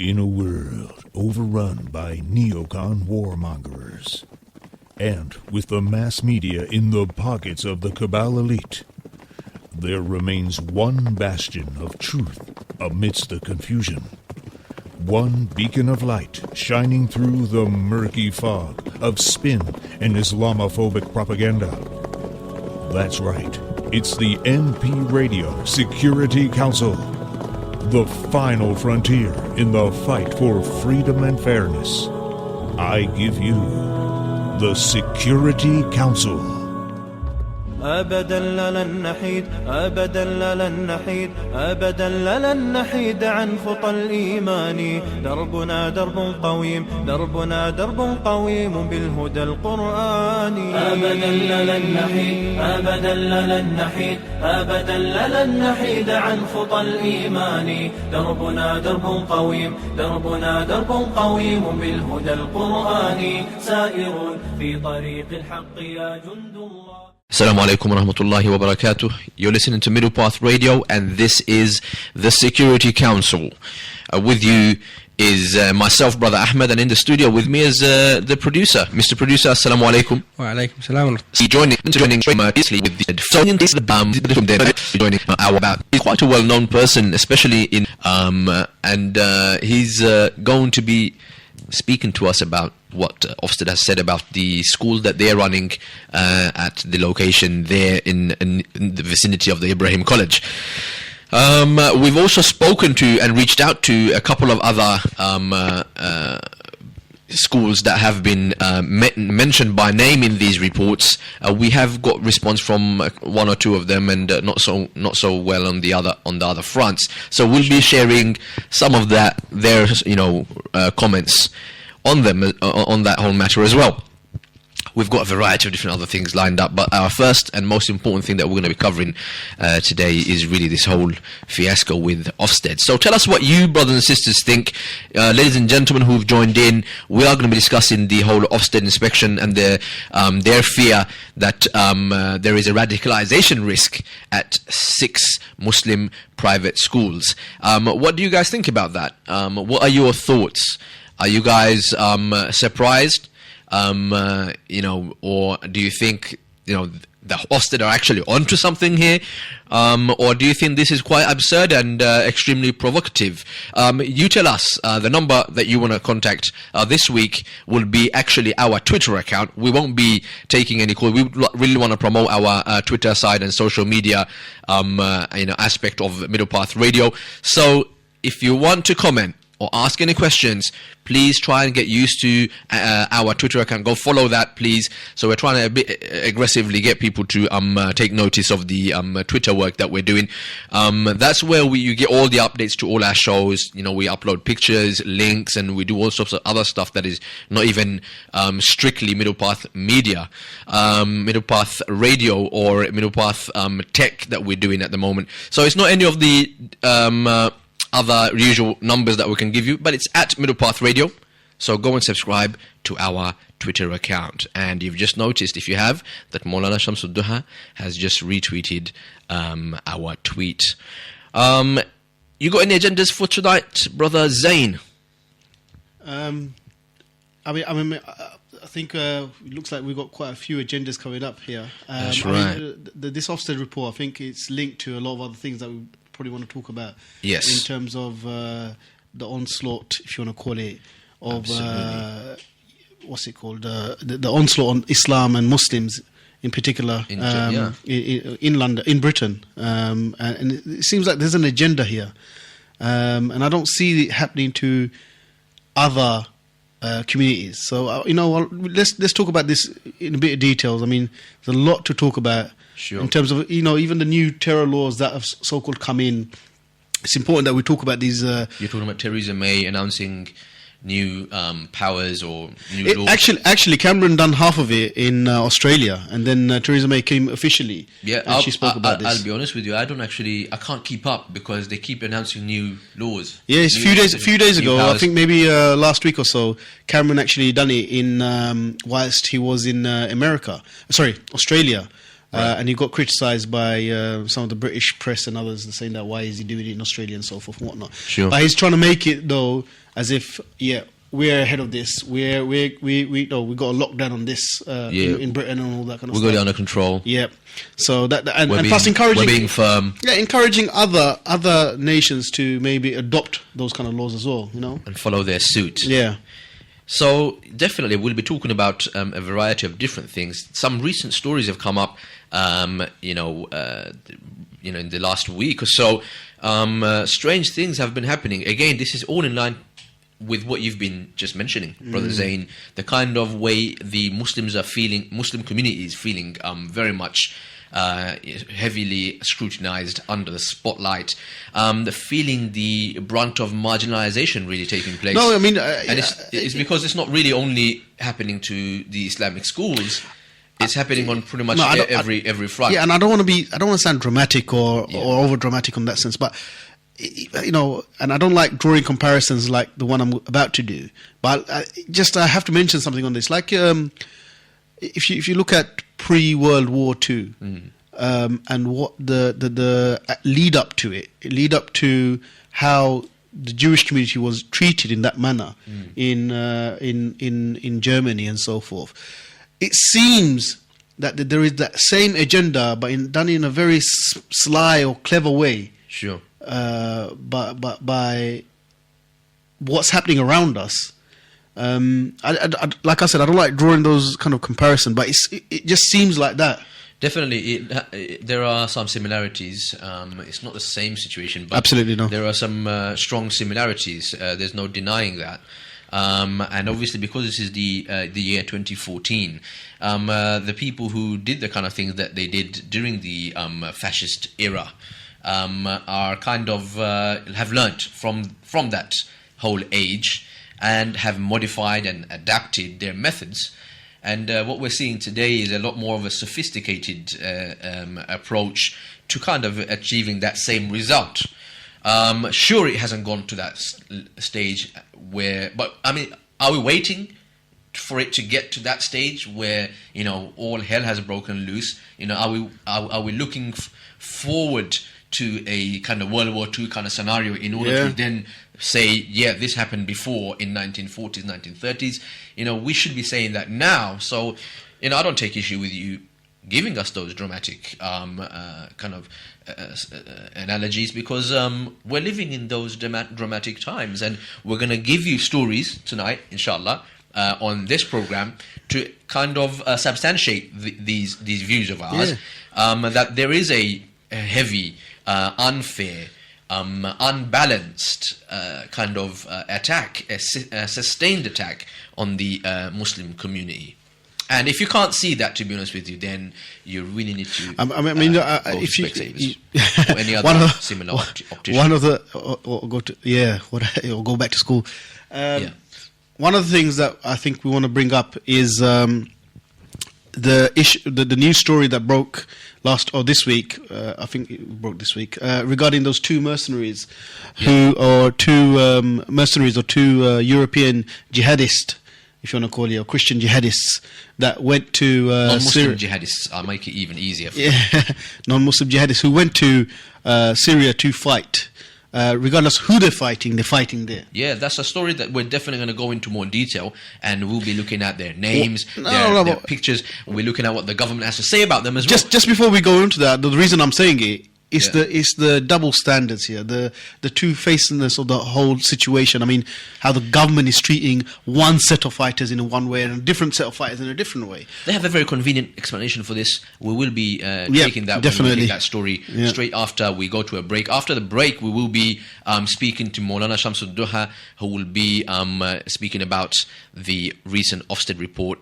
In a world overrun by neocon warmongers, and with the mass media in the pockets of the cabal elite, there remains one bastion of truth amidst the confusion. One beacon of light shining through the murky fog of spin and Islamophobic propaganda. That's right, it's the MP Radio Security Council, the final frontier in the fight for freedom and fairness. I give you the Security Council. أبدا لن نحيد أبدا لن نحيد أبدا لن نحيد عن خطى الإيمان دربنا درب قويم دربنا درب قويم بالهدى القرآني أبدا لن نحيد أبدا لن نحيد أبدا لن نحيد عن خطى الإيمان دربنا درب قويم دربنا درب قويم بالهدى القرآني سائر في طريق الحق يا جند الله. Assalamu alaikum wa rahmatullahi wa barakatuh. You're listening to Middle Path Radio, and this is the Security Council. With you is myself, Brother Ahmed, and in the studio with me is the producer. Mr. Producer, assalamu alaikum. Wa alaikum salam. Joining previously with the joining our about. He's quite a well-known person, especially in and he's going to be speaking to us about what Ofsted has said about the school that they're running at the location there in the vicinity of the Ibrahim College. We've also spoken to and reached out to a couple of other schools that have been mentioned by name in these reports. We have got response from one or two of them, and not so well on the other fronts. So we'll be sharing some of their comments on them on that whole matter as well. We've got a variety of different other things lined up, but our first and most important thing that we're going to be covering today is really this whole fiasco with Ofsted. So tell us what you, brothers and sisters, think. Ladies and gentlemen who've joined in, we are going to be discussing the whole Ofsted inspection and their fear that there is a radicalization risk at 6 Muslim private schools. What do you guys think about that? What are your thoughts? Are you guys surprised? Or do you think, the Ofsted are actually onto something here? Or do you think this is quite absurd and extremely provocative? You tell us. The number that you want to contact this week will be actually our Twitter account. We won't be taking any call. We really want to promote our Twitter side and social media aspect of Middle Path Radio. So if you want to comment or ask any questions, please try and get used to our Twitter account. Go follow that, please. So we're trying to a bit aggressively get people to take notice of the Twitter work that we're doing. That's where you get all the updates to all our shows. We upload pictures, links, and we do all sorts of other stuff that is not even strictly Middle Path Media, Middle Path Radio, or Middle Path Tech that we're doing at the moment. So it's not any of the other usual numbers that we can give you, but it's at Middle Path Radio. So go and subscribe to our Twitter account. And you've just noticed, if you have, that Maulana Shams Ad Duha has just retweeted our tweet. You got any agendas for tonight, Brother Zain? I think it looks like we've got quite a few agendas coming up here. That's right. This Ofsted report, I think it's linked to a lot of other things that we probably want to talk about. Yes. In terms of the onslaught, if you want to call it, of what's it called? The onslaught on Islam and Muslims in particular in London, in Britain, and it seems like there's an agenda here, and I don't see it happening to other communities. So let's talk about this in a bit of details. I mean, there's a lot to talk about. Sure. In terms of even the new terror laws that have so-called come in. It's important that we talk about these. You're talking about Theresa May announcing new powers or new laws. Actually, Cameron done half of it in Australia, and then Theresa May came officially. Yeah, and she spoke about this. I'll be honest with you. I can't keep up because they keep announcing new laws. Yes, a few days ago. Powers. I think maybe last week or so, Cameron actually done it in whilst he was in Australia. Right. And he got criticised by some of the British press and others saying that why is he doing it in Australia and so forth and whatnot. Sure. But he's trying to make it, though, as if we're ahead of this. We got a lockdown on this in Britain and all that kind of stuff. We got it under control. Yeah. So plus encouraging, we're being firm. Yeah, encouraging other nations to maybe adopt those kind of laws as well. And follow their suit. Yeah. So definitely, we'll be talking about a variety of different things. Some recent stories have come up, in the last week or so. Strange things have been happening. Again, this is all in line with what you've been just mentioning, Brother Zain. The kind of way the Muslim community is feeling, very much heavily scrutinized, under the spotlight, feeling the brunt of marginalization really taking place. No, I mean, and it's because it's not really only happening to the Islamic schools. It's happening on pretty much every front. Yeah, and I don't want to sound dramatic or over dramatic on that sense, but and I don't like drawing comparisons like the one I'm about to do. But I have to mention something on this. Like, if you look at pre-World War II, and what the lead up to how the Jewish community was treated in that manner in Germany and so forth, it seems that there is that same agenda, but done in a very sly or clever way. Sure. But by what's happening around us. Like I said, I don't like drawing those kind of comparison, but it just seems like that. Definitely, there are some similarities. It's not the same situation, but absolutely no. There are some strong similarities. There's no denying that. And obviously, because this is the year 2014, the people who did the kind of things that they did during the fascist era are kind of have learnt from that whole age and have modified and adapted their methods. And what we're seeing today is a lot more of a sophisticated approach to kind of achieving that same result. Sure, it hasn't gone to that stage but I mean, are we waiting for it to get to that stage where all hell has broken loose? Are we looking forward to a kind of World War II kind of scenario in order to then say, this happened before in 1940s, 1930s? We should be saying that now. So, I don't take issue with you giving us those dramatic kind of analogies, because we're living in those dramatic times, and we're going to give you stories tonight, inshallah, on this program to kind of substantiate these views of ours, that there is a heavy, unfair, unbalanced kind of attack, a sustained attack on the Muslim community. And if you can't see that, to be honest with you, then you really need to. If you or any other similar optician. Or go back to school. One of the things that I think we want to bring up is the news story that broke this week. I think it broke this week regarding those two mercenaries, two European jihadists, if you want to call it, or Christian jihadists that went to non-Muslim jihadists. I'll make it even easier for you. Non-Muslim jihadists who went to Syria to fight. Regardless who they're fighting there. Yeah, that's a story that we're definitely going to go into more detail, and we'll be looking at their names, their pictures. We're looking at what the government has to say about them as well. Just before we go into that, the reason I'm saying it is the double standards here, the two-facedness of the whole situation. I mean, how the government is treating one set of fighters in one way and a different set of fighters in a different way. They have a very convenient explanation for this. We will be taking that story straight after we go to a break. After the break, we will be speaking to Maulana Shams Ad Duha, who will be speaking about the recent Ofsted report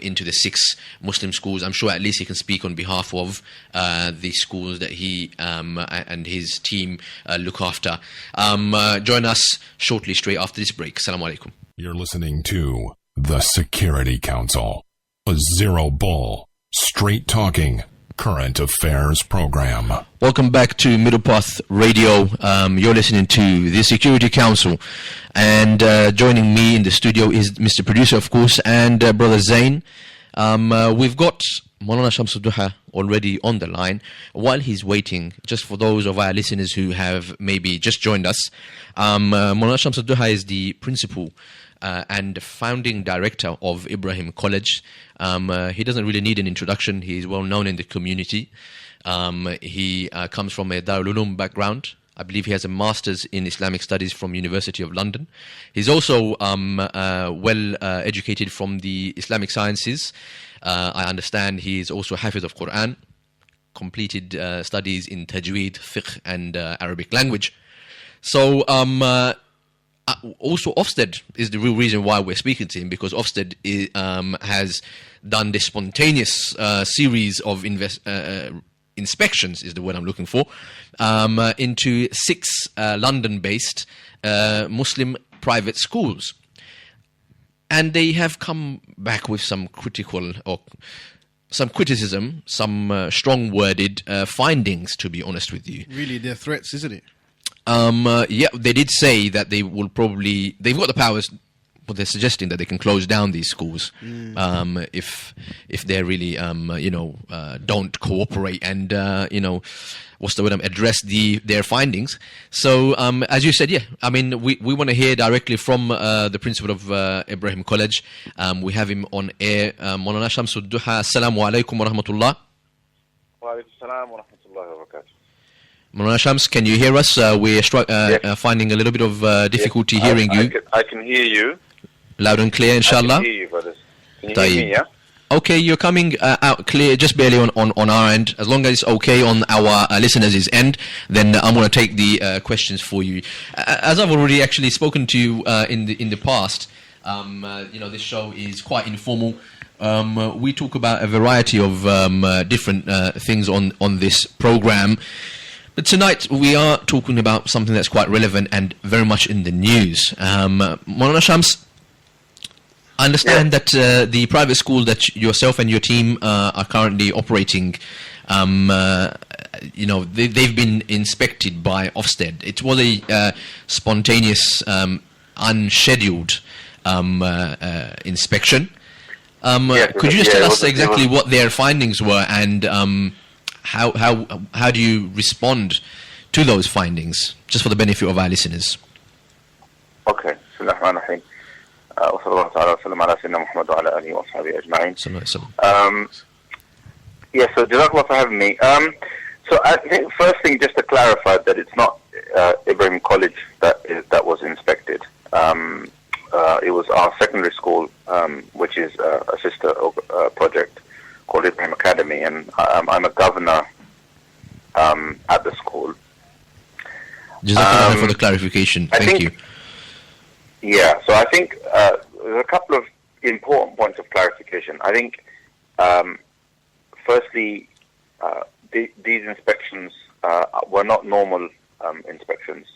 into the 6 Muslim schools. I'm sure at least he can speak on behalf of the schools that he and his team look after. Join us shortly, straight after this break. Assalamu alaikum. You're listening to The Security Council, a zero bull, straight talking, current affairs program. Welcome back to Middle Path Radio. You're listening to The Security Council, and joining me in the studio is Mr. Producer, of course, and Brother Zain. We've got Maulana Shams Ad Duha already on the line. While he's waiting, just for those of our listeners who have maybe just joined us, Maulana Shams Ad Duha is the principal and founding director of Ibrahim College. He doesn't really need an introduction. He is well known in the community. He comes from a Darul Uloom background. I believe he has a master's in Islamic studies from University of London. He's also well educated from the Islamic sciences. I understand he is also Hafiz of Quran, completed studies in Tajweed, Fiqh and Arabic language. So also Ofsted is the real reason why we're speaking to him, because Ofsted has done this spontaneous series of inspections, is the word I'm looking for, into 6 London-based Muslim private schools. And they have come back with some criticism, some strong-worded findings, to be honest with you. Really, they're threats, isn't it? Yeah, they did say that they've got the powers, but they're suggesting that they can close down these schools if they really don't cooperate and address their findings. So as you said, we want to hear directly from the principal of Ibrahim College. We have him on air. Maulana Shams Ad Duha, assalamu alaikum wa rahmatullah. Wa alaikum salam wa rahmatullahi wa barakatuh. Maulana Shams, can you hear us? We're finding a little bit of difficulty hearing you. I can hear you. Loud and clear, inshallah. I can hear you, brothers. Can you hear me, yeah? Okay, you're coming out clear, just barely on our end. As long as it's okay on our listeners' end, then I'm going to take the questions for you. As I've already actually spoken to you in the past, this show is quite informal. We talk about a variety of different things on this program. But tonight we are talking about something that's quite relevant and very much in the news. Maulana Shams, I understand that the private school that yourself and your team are currently operating, they've been inspected by Ofsted. It was a spontaneous, unscheduled inspection. Could you just tell us exactly what their findings were and how do you respond to those findings, just for the benefit of our listeners? Okay. So Jazakallah for having me. So I think first thing, just to clarify that it's not Ibrahim College that was inspected. It was our secondary school, which is a sister project called Ibrahim Academy, and I'm a governor at the school. Jazakallah for the clarification. Thank you. Yeah, so I think there's a couple of important points of clarification. I think, firstly, these inspections were not normal inspections.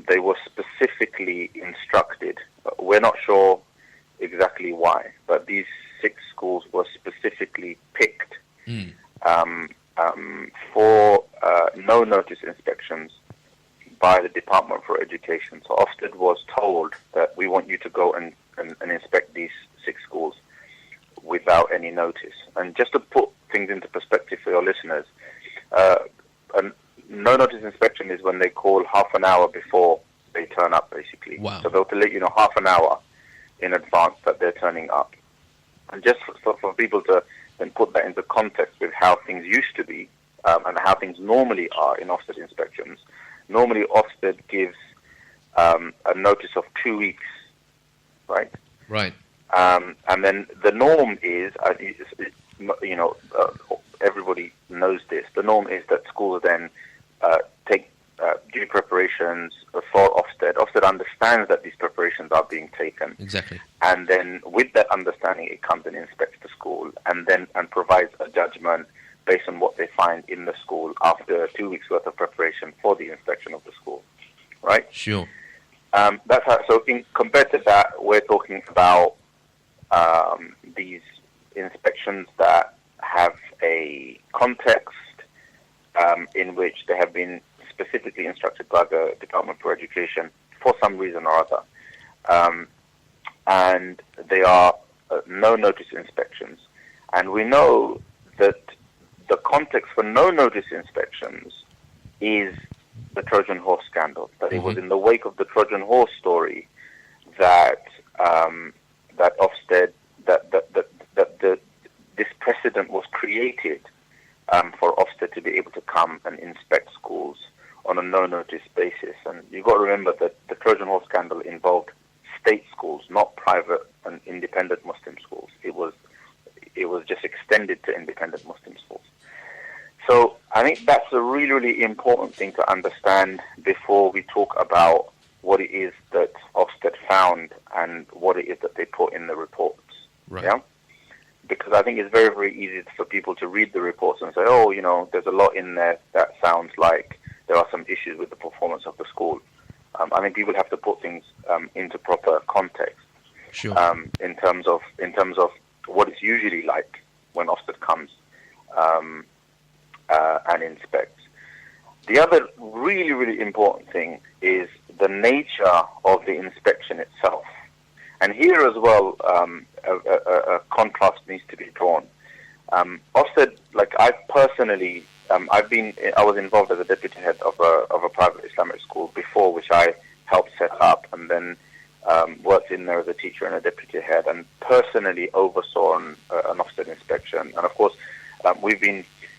They were specifically instructed. We're not sure exactly why, but these 6 schools were specifically picked for no-notice inspections by the Department for Education. So Ofsted was told that we want you to go and inspect these 6 schools without any notice. And just to put things into perspective for your listeners, a no-notice inspection is when they call half an hour before they turn up, basically. Wow. So they'll let you know half an hour in advance that they're turning up. And just for people to then put that into context with how things used to be and how things normally are in Ofsted inspections, normally Ofsted gives a notice of 2 weeks, right? Right. And then the norm is, everybody knows this, the norm is that schools then take due preparations for Ofsted. Ofsted understands that these preparations are being taken. Exactly. And then with that understanding, it comes and inspects the school and provides a judgment based on what they find in the school after 2 weeks worth of preparation for the inspection of the school, right? Sure. That's how. So, compared to that, we're talking about these inspections that have a context in which they have been specifically instructed by the Department for Education for some reason or other, and they are no-notice inspections. And we know that the context for no-notice inspections is the Trojan horse scandal. That it was in the wake of the Trojan horse story that that Ofsted, this precedent was created for Ofsted to be able to come and inspect schools on a no-notice basis. And you've got to remember that the Trojan horse scandal involved state schools, not private and independent Muslim schools. It was just extended to independent Muslim schools. So I think that's a really, really important thing to understand before we talk about what it is that Ofsted found and what it is that they put in the reports. Right. Yeah? Because I think it's very, very easy for people to read the reports and say, oh, there's a lot in there that sounds like there are some issues with the performance of the school. I think people have to put things into proper context. Sure. In terms of what it's usually like when Ofsted comes and inspects. The other really, really important thing is the nature of the inspection itself. And here as well, a contrast needs to be drawn. Ofsted, like I personally, I was involved as a deputy head of a private Islamic school before, which I helped set up, and then worked in there as a teacher and a deputy head, and personally oversaw an Ofsted inspection. And of course,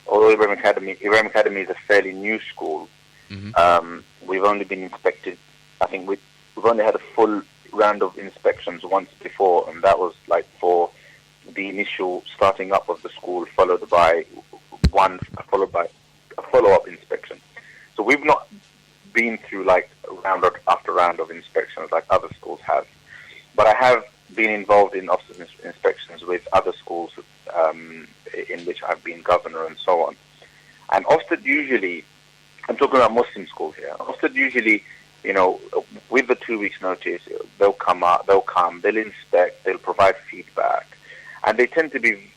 although Ibrahim Academy is a fairly new school, we've only been inspected. I think we've only had a full round of inspections once before, and that was like for the initial starting up of the school, followed by a follow-up inspection. So we've not been through like round after round of inspections like other schools have, but I have been involved in Ofsted inspections with other schools in which I've been governor and so on. And Ofsted usually, I'm talking about Muslim schools here, Ofsted usually, with the 2 weeks notice, they'll they'll inspect, they'll provide feedback, and they tend to be,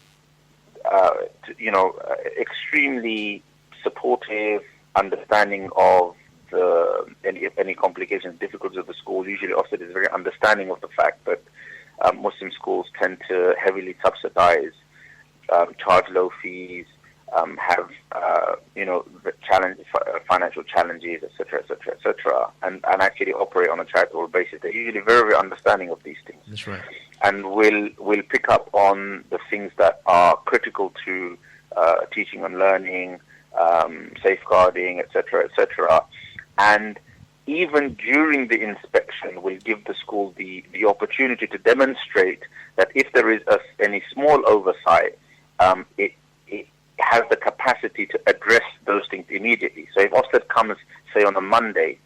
extremely supportive, understanding of any complications, difficulties of the school. Usually Ofsted is very understanding of the fact that Muslim schools tend to heavily subsidize, charge low fees, have financial challenges, etc., and actually operate on a charitable basis. They're usually very, very understanding of these things. That's right. And will pick up on the things that are critical to teaching and learning, safeguarding, etc., and even during the inspection will give the school the opportunity to demonstrate that if there is any small oversight, it has the capacity to address those things immediately. So if Ofsted comes, say, on a Monday,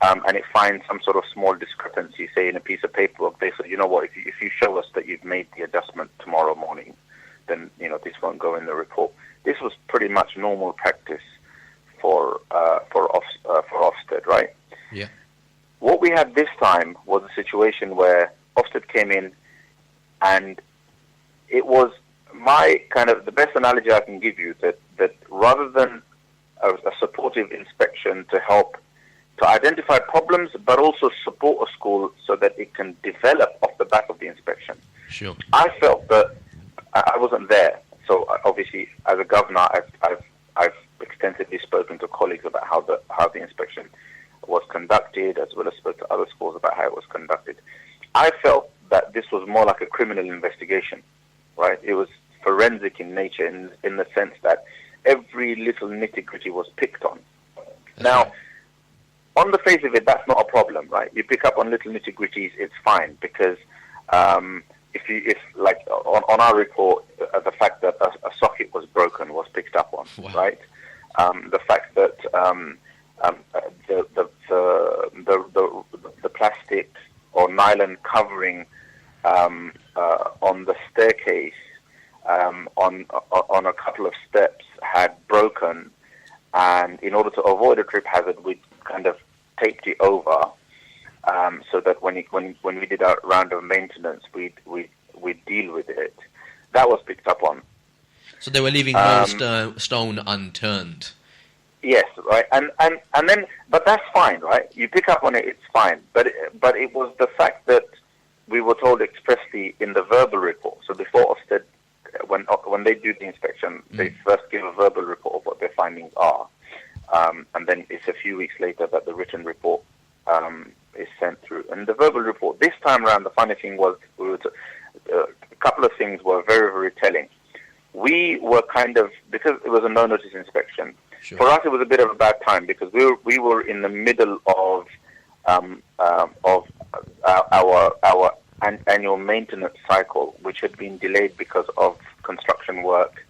and it finds some sort of small discrepancy, say, in a piece of paperwork, they say, you know what, if you show us that you've made the adjustment tomorrow morning, then, this won't go in the report. This was pretty much normal practice for Ofsted, right? Yeah. What we had this time was a situation where Ofsted came in, and it was the best analogy I can give you, that rather than a supportive inspection to help to identify problems, but also support a school so that it can develop off the back of the inspection. Sure. I felt that I wasn't there, so obviously as a governor, I've extensively spoken to colleagues about how the inspection was conducted, as well as spoke to other schools about how it was conducted. I felt that this was more like a criminal investigation, right? It was forensic in nature, in the sense that every little nitty-gritty was picked on. Now, on the face of it, that's not a problem, right? You pick up on little nitty-gritties, it's fine, because if on our report, the fact that a socket was broken was picked up on, wow. Right? The fact that the plastic or nylon covering on the staircase on a couple of steps had broken, and in order to avoid a trip hazard, we kind of taped it over, so that when we did our round of maintenance, we'd deal with it. That was picked up on. So they were leaving no stone unturned. Yes, right, and then, but that's fine, right? You pick up on it, it's fine. But it was the fact that we were told expressly in the verbal report. So before Ofsted, when they do the inspection, they first give a verbal report of what their findings are, and then it's a few weeks later that the written report is sent through. And the verbal report this time around, the funny thing was, a couple of things were very, very telling. We were because it was a no-notice inspection. Sure. For us, it was a bit of a bad time because we were in the middle of our annual maintenance cycle, which had been delayed because of construction work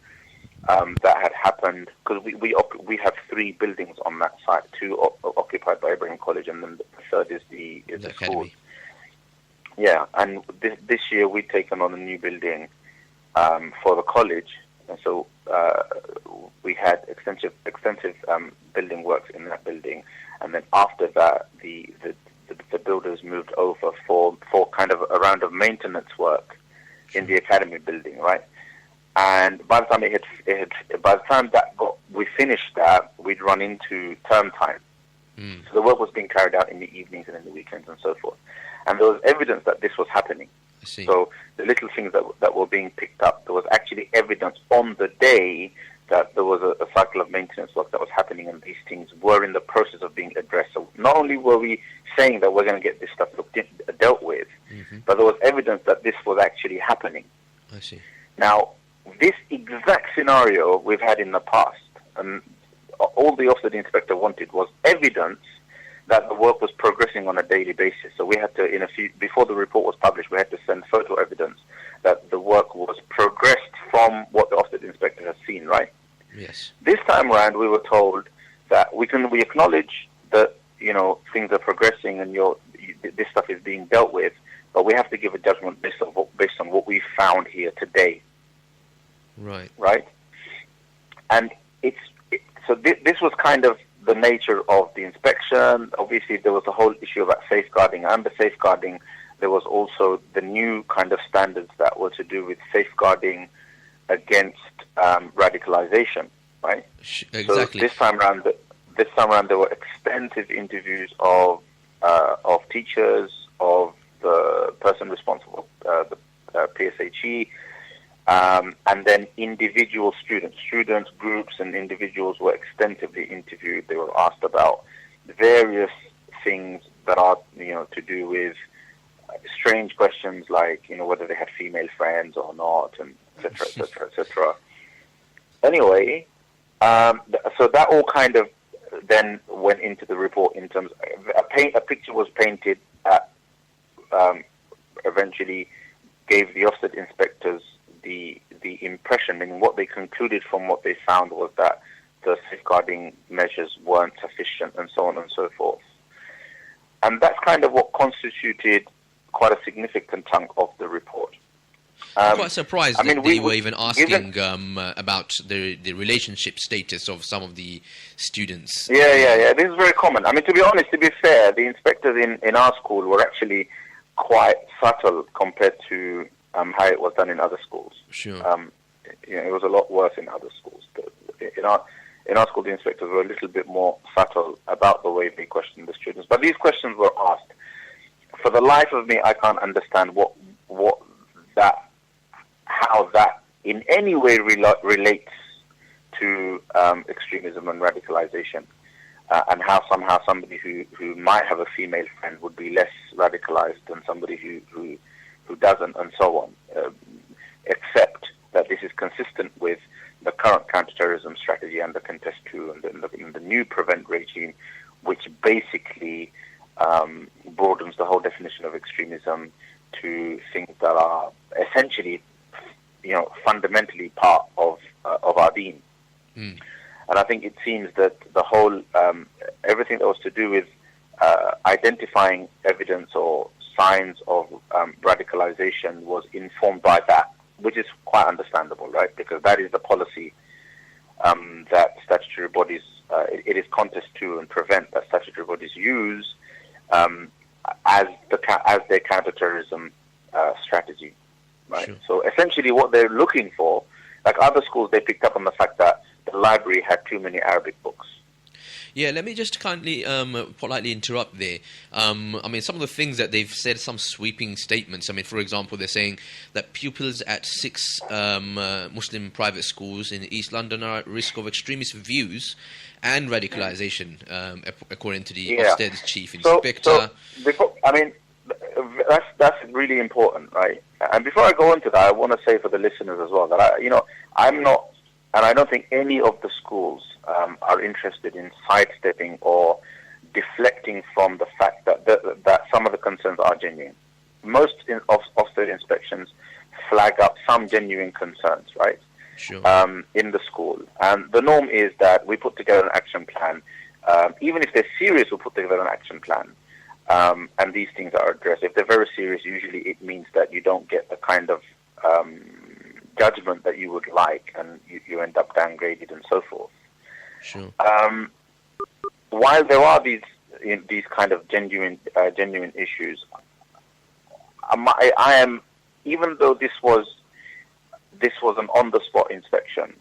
that had happened. Because we have 3 buildings on that site, 2 occupied by Ibrahim College, and then the third is the school. Yeah, and this year we'd taken on a new building for the college, and so we had extensive building works in that building, and then after that the builders moved over for kind of a round of maintenance work in the academy building, right? And by the time we finished that, we'd run into term time. So the work was being carried out in the evenings and in the weekends and so forth. And there was evidence that this was happening. I see. So the little things that were being picked up, there was actually evidence on the day that there was a cycle of maintenance work that was happening, and these things were in the process of being addressed. So not only were we saying that we're going to get this stuff dealt with, but there was evidence that this was actually happening. I see. Now, this exact scenario we've had in the past, and all the Ofsted inspector wanted was evidence that the work was progressing on a daily basis. So we had to, before the report was published, we had to send photo evidence that the work was progressed from what the Ofsted inspector has seen, right? Yes. This time around, we were told that we acknowledge that, things are progressing and this stuff is being dealt with, but we have to give a judgment based on what we found here today. Right. Right? And so this was kind of the nature of the inspection. Obviously, there was a whole issue about safeguarding. Under safeguarding, there was also the new kind of standards that were to do with safeguarding against radicalization, right? Exactly. So this time around, there were extensive interviews of teachers, of the person responsible, the PSHE, and then individual students, groups, and individuals were extensively interviewed. They were asked about various things that are, to do with strange questions like, whether they had female friends or not, and et cetera. Anyway, so that all kind of then went into the report in terms of a picture was painted that eventually gave the Ofsted inspectors the impression, and what they concluded from what they found was that the safeguarding measures weren't sufficient, and so on and so forth. And that's kind of what constituted quite a significant chunk of the report. I'm quite surprised that we were even asking about the relationship status of some of the students. Yeah. This is very common. To be fair, the inspectors in our school were actually quite subtle compared to how it was done in other schools. Sure. It was a lot worse in other schools. In our school, the inspectors were a little bit more subtle about the way they questioned the students. But these questions were asked. For the life of me, I can't understand how that in any way relates to extremism and radicalization, and how somehow somebody who might have a female friend would be less radicalized than somebody who doesn't, and so on, except that this is consistent with the current counterterrorism strategy under Contest 2 and the new Prevent regime, which basically broadens the whole definition of extremism to things that are essentially, fundamentally part of our deen. And I think it seems that the whole, everything that was to do with identifying evidence or signs of radicalization was informed by that, which is quite understandable, right? Because that is the policy that statutory bodies, it is Contest 2 and Prevent that statutory bodies use as their counterterrorism strategy, right? Sure. So essentially what they're looking for, like other schools, they picked up on the fact that the library had too many Arabic books. Yeah, let me just kindly, politely interrupt there. I mean, some of the things that they've said, some sweeping statements. I mean, for example, they're saying that pupils at 6 Muslim private schools in East London are at risk of extremist views and radicalisation, according to the Ofsted's chief inspector. That's really important, right? And before I go into that, I want to say for the listeners as well that I'm not, and I don't think any of the schools are interested in sidestepping or deflecting from the fact that some of the concerns are genuine. Most Ofsted inspections flag up some genuine concerns, right? Sure. In the school. And the norm is that we put together an action plan. Even if they're serious, we'll put together an action plan. And these things are addressed. If they're very serious, usually it means that you don't get the kind of judgment that you would like, and you end up downgraded and so forth. Sure. While there are these kind of genuine issues, I am, even though this was an on-the-spot inspection,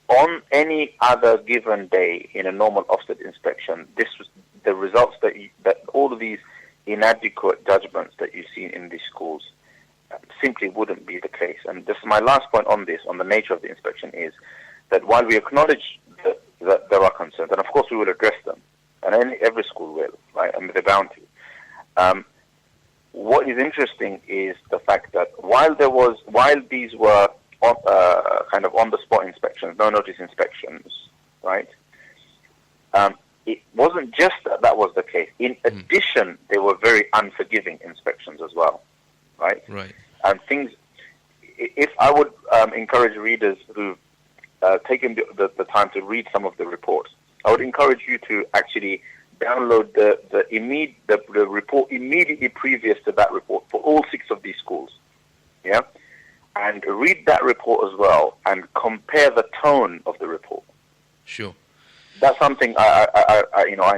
on any other given day in a normal Ofsted inspection, this was the results that all of these inadequate judgments that you've seen in these schools simply wouldn't be the case. And this is my last point on this, on the nature of the inspection, is that while we acknowledge that there are concerns, and of course we will address them, and every school will, right, and they're bound to. What is interesting is the fact that while these were kind of on-the-spot inspections, no-notice inspections, right, it wasn't just that was the case. In addition, they were very unforgiving inspections as well, right? Right. And things, if I would encourage readers who've taken the time to read some of the reports, I would encourage you to actually download the report immediately previous to that report for all 6 of these schools, yeah? And read that report as well and compare the tone of the report. Sure. That's something I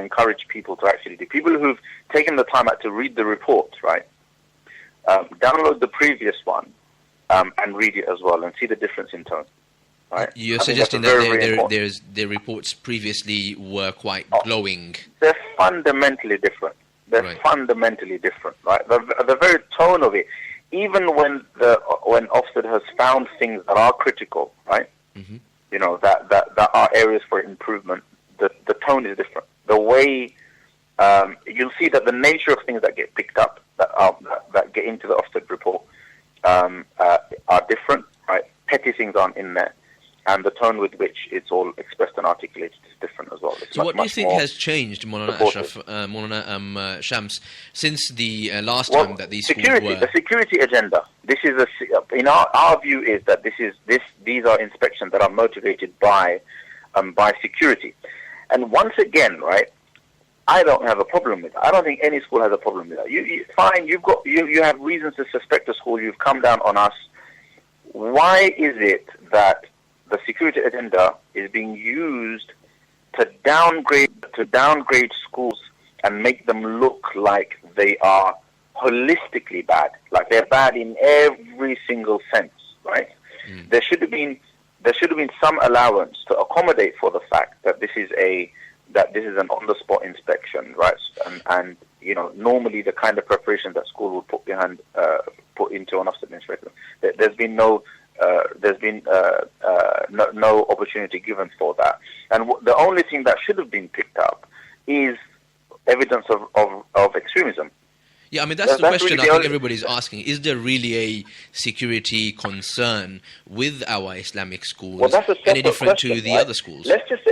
encourage people to actually do. People who've taken the time out to read the report, right? Download the previous one and read it as well and see the difference in tone. Right? You're suggesting that their reports previously were quite glowing. They're fundamentally different. Fundamentally different, right? The very tone of it, even when Ofsted has found things that are critical, right? Mm-hmm. That are areas for improvement. The tone is different. The way you'll see that the nature of things that get picked up that get into the Ofsted report are different, right? Petty things aren't in there, and the tone with which it's all expressed and articulated is different as well. So what do you think has changed, Maulana Shams, since the last time that these schools were... The security agenda. This is in our view is that these are inspections that are motivated by security. And once again, right, I don't have a problem with that. I don't think any school has a problem with that. Fine, you have reasons to suspect a school. You've come down on us. Why is it that the security agenda is being used to downgrade schools and make them look like they are holistically bad, like they're bad in every single sense, right? There should have been some allowance to accommodate for the fact that this is an on-the-spot inspection, right? And normally the kind of preparation that school would put into an Ofsted inspection, there's been no opportunity given for that. And the only thing that should have been picked up is evidence of extremism. Yeah, I mean, that's the question really I think everybody's asking. Is there really a security concern with our Islamic schools, well, that's a any different question, to the right? other schools? Let's just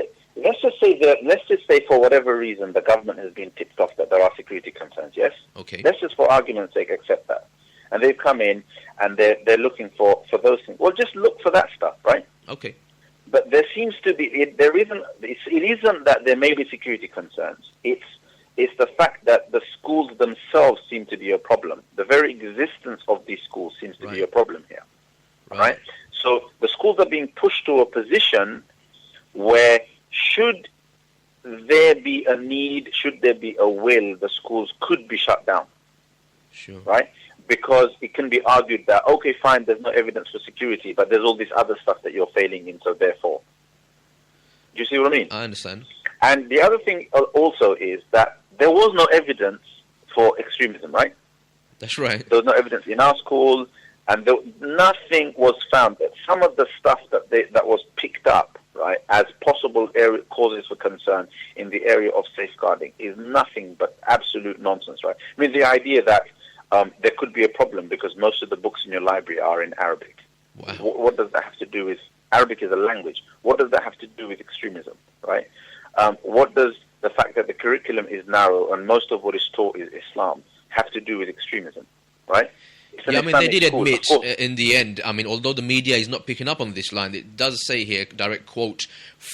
say for whatever reason the government has been tipped off that there are security concerns, yes? Okay. Let's just for argument's sake accept that. And they've come in and they're looking for those things. Well, just look for that stuff, right? Okay. But there seems to be, it isn't that there may be security concerns. It's the fact that the schools themselves seem to be a problem. The very existence of these schools seems to be a problem here. Right? So the schools are being pushed to a position where should there be a need, should there be a will, the schools could be shut down. Sure. Right? Because it can be argued that, okay, fine, there's no evidence for security, but there's all this other stuff that you're failing in, so therefore. Do you see what I mean? I understand. And the other thing also is that there was no evidence for extremism, right? That's right. There was no evidence in our school, and nothing was found. Some of the stuff that was picked up, right, as possible causes for concern in the area of safeguarding is nothing but absolute nonsense, right? I mean, the idea that there could be a problem because most of the books in your library are in Arabic. Wow. What does that have to do with... Arabic is a language. What does that have to do with extremism, right? What does the fact that the curriculum is narrow and most of what is taught is Islam have to do with extremism, right? Yeah, I mean, they did admit in the end, I mean, although the media is not picking up on this line, it does say here, direct quote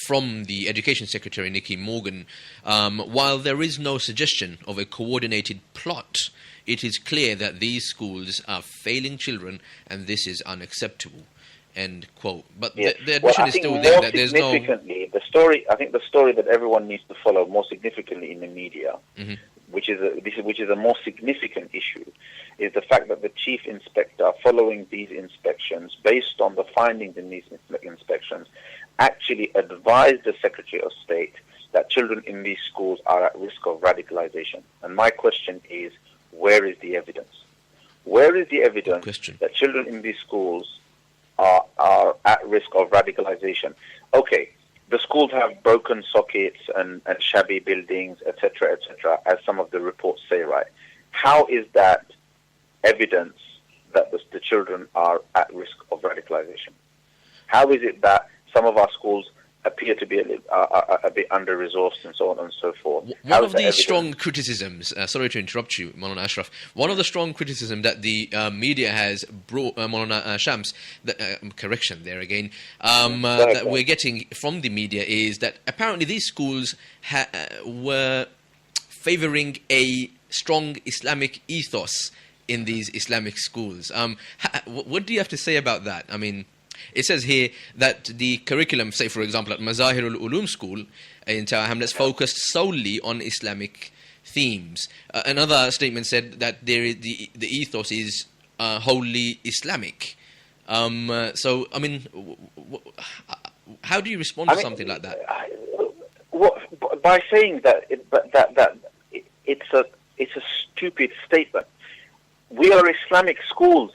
from the Education Secretary, Nicky Morgan, while there is no suggestion of a coordinated plot, it is clear that these schools are failing children and this is unacceptable. End quote. But the admission is still there that there's no... the story, I think the story that everyone needs to follow more significantly in the media, which is a more significant issue, is the fact that the chief inspector, following these inspections, based on the findings in these inspections, actually advised the Secretary of State that children in these schools are at risk of radicalization. And my question is, where is the evidence? Where is the evidence that children in these schools are at risk of radicalization? Okay, the schools have broken sockets and shabby buildings, etc., as some of the reports say, right? How is that evidence that the children are at risk of radicalization? How is it that some of our schools appear to be a bit under-resourced and so on and so forth? One of the strong criticisms, sorry to interrupt you, Maulana Ashraf, one of the strong criticisms that the media has brought, Maulana Shams, correction there again, that we're getting from the media is that apparently these schools were favouring a strong Islamic ethos in these Islamic schools. What do you have to say about that? I mean, it says here that the curriculum, say for example at Mazahir al-Ulum School in Tower Hamlets, focused solely on Islamic themes. Another statement said that the ethos is wholly Islamic. So, I mean, how do you respond to something like that? By saying that, it's a stupid statement. We are Islamic schools.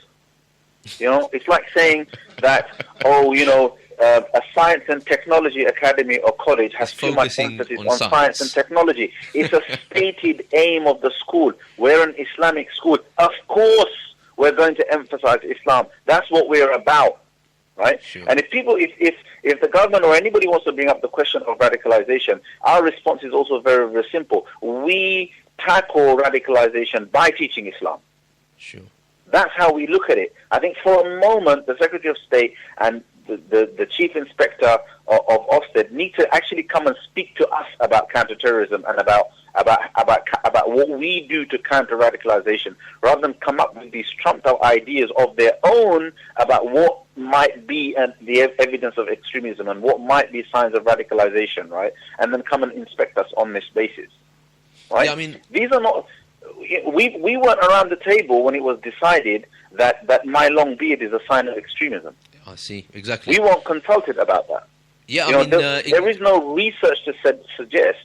You know, it's like saying that, a science and technology academy or college has too much emphasis on science and technology. It's a stated aim of the school. We're an Islamic school. Of course, we're going to emphasize Islam. That's what we're about, right? Sure. And if the government or anybody wants to bring up the question of radicalization, our response is also very, very simple. We tackle radicalization by teaching Islam. Sure. That's how we look at it. I think for a moment, the Secretary of State and the Chief Inspector of Ofsted need to actually come and speak to us about counterterrorism and about what we do to counter radicalization, rather than come up with these trumped-up ideas of their own about what might be the evidence of extremism and what might be signs of radicalization, right? And then come and inspect us on this basis, right? Yeah, I mean, these are not... We weren't around the table when it was decided that my long beard is a sign of extremism. I see, exactly. We weren't consulted about that. Yeah, there is no research to suggest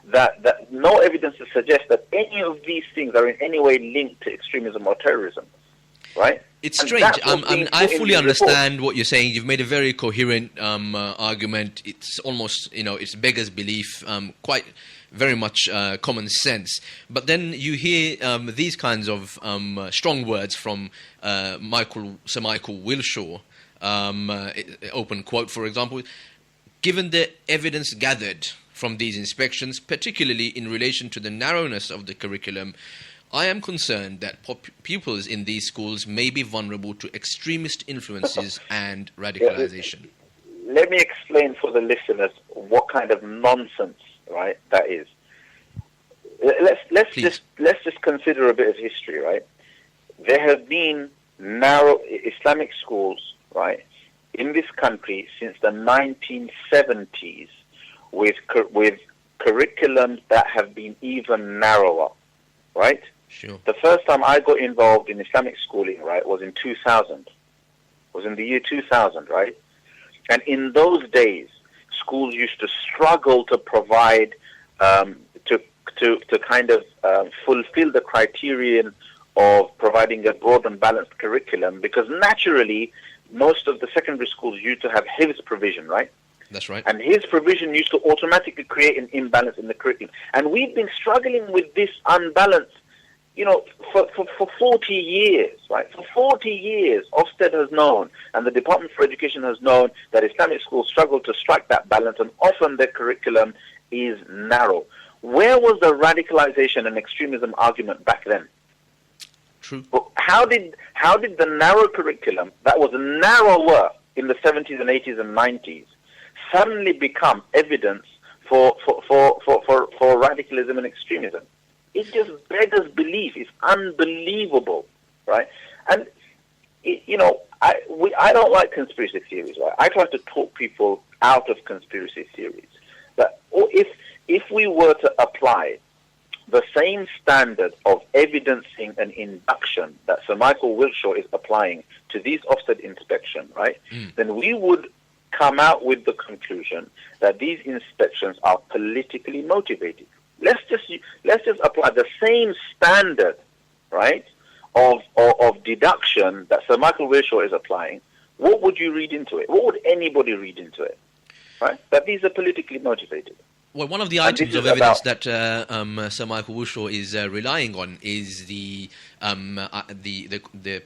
that no evidence to suggest that any of these things are in any way linked to extremism or terrorism, right? It's strange. I fully understand what you're saying. You've made a very coherent argument. It's almost, it's beggar's belief, quite very much common sense. But then you hear these kinds of strong words from Sir Michael Wilshaw, open quote, for example, given the evidence gathered from these inspections, particularly in relation to the narrowness of the curriculum, I am concerned that pupils in these schools may be vulnerable to extremist influences and radicalization. Let me explain for the listeners what kind of nonsense, right, that is. Let's just consider a bit of history, right? There have been narrow Islamic schools, right, in this country since the 1970s, with curriculums that have been even narrower, right? Sure. The first time I got involved in Islamic schooling, right, was in 2000. Was in the year 2000, right? And in those days, schools used to struggle to provide to kind of fulfill the criterion of providing a broad and balanced curriculum, because naturally most of the secondary schools used to have hifz provision, right? That's right. And his provision used to automatically create an imbalance in the curriculum. And we've been struggling with this unbalance, for 40 years, right? For 40 years, Ofsted has known, and the Department for Education has known, that Islamic schools struggle to strike that balance, and often their curriculum is narrow. Where was the radicalization and extremism argument back then? True. But how did the narrow curriculum that was narrower in the 70s and 80s and 90s suddenly become evidence for radicalism and extremism? It just beggars belief. It's unbelievable, right? And I don't like conspiracy theories, right? I try to talk people out of conspiracy theories. But if we were to apply the same standard of evidencing an induction that Sir Michael Wilshaw is applying to these Ofsted inspections, right, then we would come out with the conclusion that these inspections are politically motivated. Let's just apply the same standard, right, of deduction that Sir Michael Wilshaw is applying. What would you read into it? What would anybody read into it? Right? That these are politically motivated. Well, one of the items of evidence that Sir Michael Wilshaw is relying on is the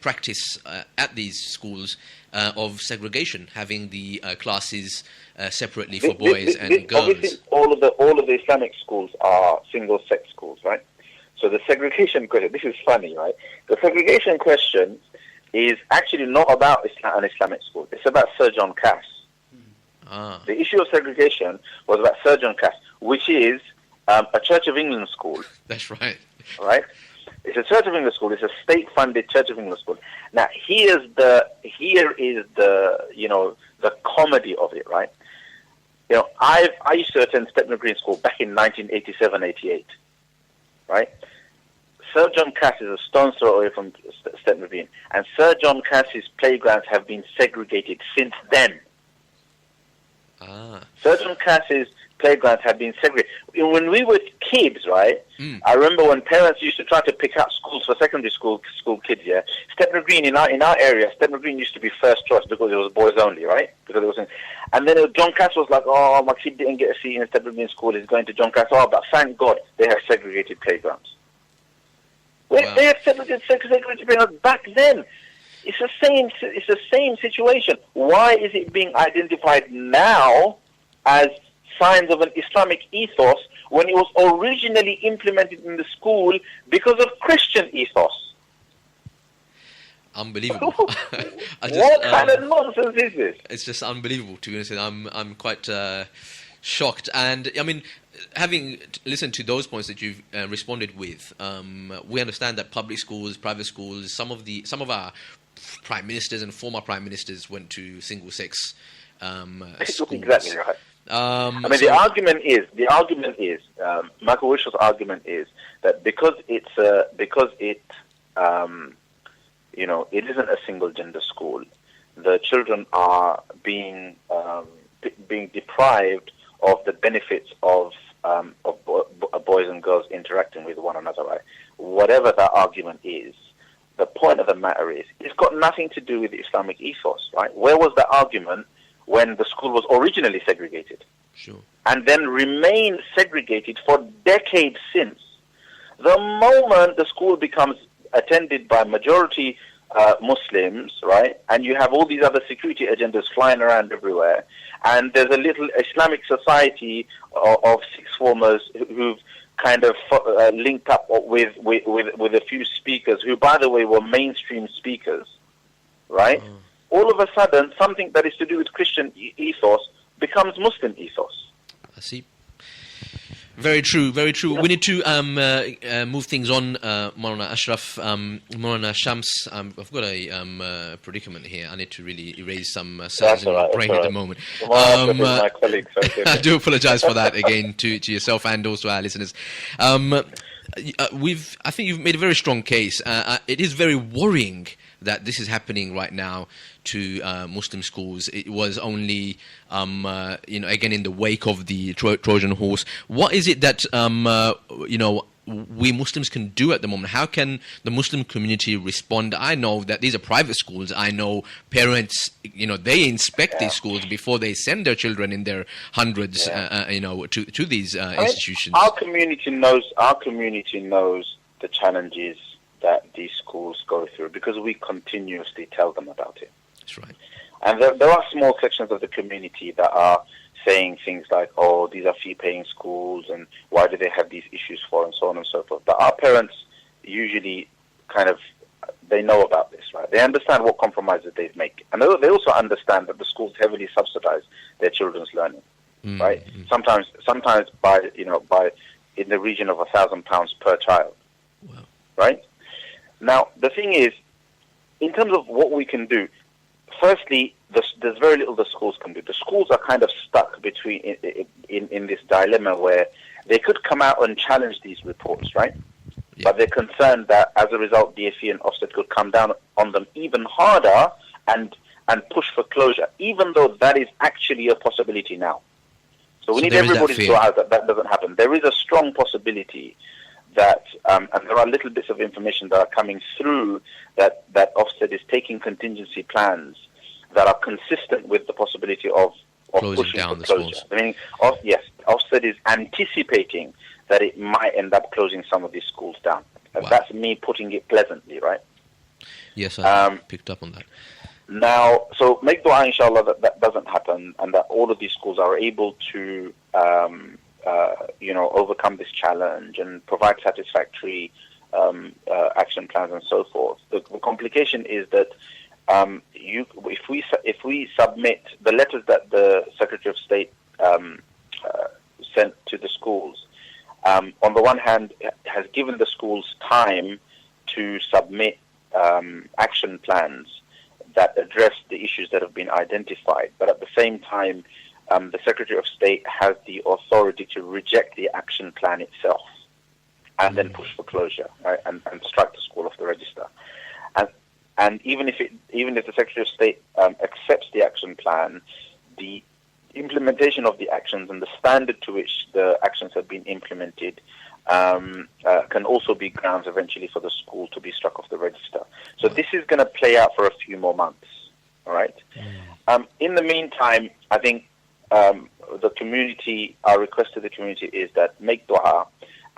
practice at these schools of segregation, having the classes separately for boys and girls. Obviously, all of the Islamic schools are single-sex schools, right? So the segregation question. This is funny, right? The segregation question is actually not about an Islamic school. It's about Sir John Cass. The issue of segregation was about Sir John Cass, which is a Church of England school. That's right. Right? It's a Church of England school. It's a state-funded Church of England school. Now, here is the comedy of it, right? I used to attend Stepney Green School back in 1987-88, right? Sir John Cass is a stone's throw away from Stepney Green, and Sir John Cass's playgrounds have been segregated since then. Sir John Cass's playgrounds have been segregated. When we were kids, right, I remember when parents used to try to pick out schools for secondary school kids, yeah, Stepney Green, in our area, Stepney Green used to be first choice because it was boys only, right? Because it was and then John Cass was like, oh, my kid didn't get a seat in Stepney Green school, he's going to John Cass. Oh, but thank God they have segregated playgrounds. Wow. They have segregated playgrounds back then. It's the same situation. Why is it being identified now as signs of an Islamic ethos when it was originally implemented in the school because of Christian ethos? Unbelievable. What kind of nonsense is this? It's just unbelievable, to be honest. I'm quite shocked. And I mean, having listened to those points that you've responded with, we understand that public schools, private schools, some of our prime ministers and former prime ministers went to single-sex schools. Exactly right. The argument is Michael Wilshaw's argument is that because it isn't a single-gender school, the children are being deprived of the benefits of boys and girls interacting with one another. Right? Whatever that argument is. The point of the matter is, it's got nothing to do with the Islamic ethos, right? Where was the argument when the school was originally segregated? Sure. And then remained segregated for decades since. The moment the school becomes attended by majority Muslims, right, and you have all these other security agendas flying around everywhere, and there's a little Islamic society of sixth formers who've kind of linked up with a few speakers who, by the way, were mainstream speakers, right? All of a sudden, something that is to do with Christian ethos becomes Muslim ethos. I see. Very true, very true. We need to move things on, Maulana Ashraf. Maulana Shams, I've got a predicament here. I need to really erase some cells in my brain at the moment. My colleague, I do apologize for that again to yourself and also our listeners. I think you've made a very strong case. It is very worrying that this is happening right now to Muslim schools. It was only, again, in the wake of the Trojan horse. What is it that, we Muslims can do at the moment? How can the Muslim community respond? I know that these are private schools. I know parents, they inspect these schools before they send their children in their hundreds, to these institutions. Our community knows the challenges that these schools go through because we continuously tell them about it. That's right. And there are small sections of the community that are saying things like, oh, these are fee-paying schools, and why do they have these issues for, and so on and so forth. But our parents usually they know about this, right? They understand what compromises they make. And they also understand that the schools heavily subsidize their children's learning, right? Sometimes by in the region of £1,000 per child, right? Now, the thing is, in terms of what we can do, firstly, there's very little the schools can do. The schools are kind of stuck between in this dilemma where they could come out and challenge these reports, right? Yeah. But they're concerned that as a result, DFE and Ofsted could come down on them even harder and push for closure, even though that is actually a possibility now. So we need everybody to go out that doesn't happen. There is a strong possibility that, and there are little bits of information that are coming through that Ofsted is taking contingency plans that are consistent with the possibility of pushing down for closure. I mean, Ofsted is anticipating that it might end up closing some of these schools down. Wow. That's me putting it pleasantly, right? Yes, I picked up on that. Now, so make dua, inshallah, that doesn't happen, and that all of these schools are able to, overcome this challenge and provide satisfactory action plans and so forth. The complication is that if we submit the letters that the Secretary of State sent to the schools, on the one hand, has given the schools time to submit action plans that address the issues that have been identified, but at the same time, the Secretary of State has the authority to reject the action plan itself and then push for closure, right, and strike the school off the register. And even if the Secretary of State accepts the action plan, the implementation of the actions and the standard to which the actions have been implemented can also be grounds eventually for the school to be struck off the register. So this is going to play out for a few more months, all right? In the meantime, I think our request to the community is that make dua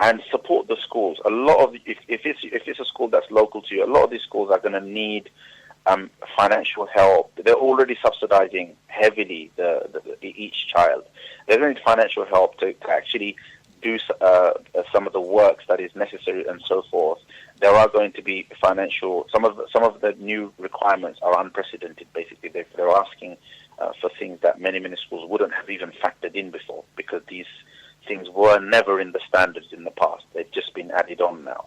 and support the schools. A lot of if it's a school that's local to you, a lot of these schools are going to need financial help. They're already subsidizing heavily each child. They're going to need financial help to actually do some of the works that is necessary and so forth. There are going to be financial. Some of the new requirements are unprecedented. Basically, they're asking for things that many schools wouldn't have even factored in before, because these things were never in the standards in the past. They've just been added on now.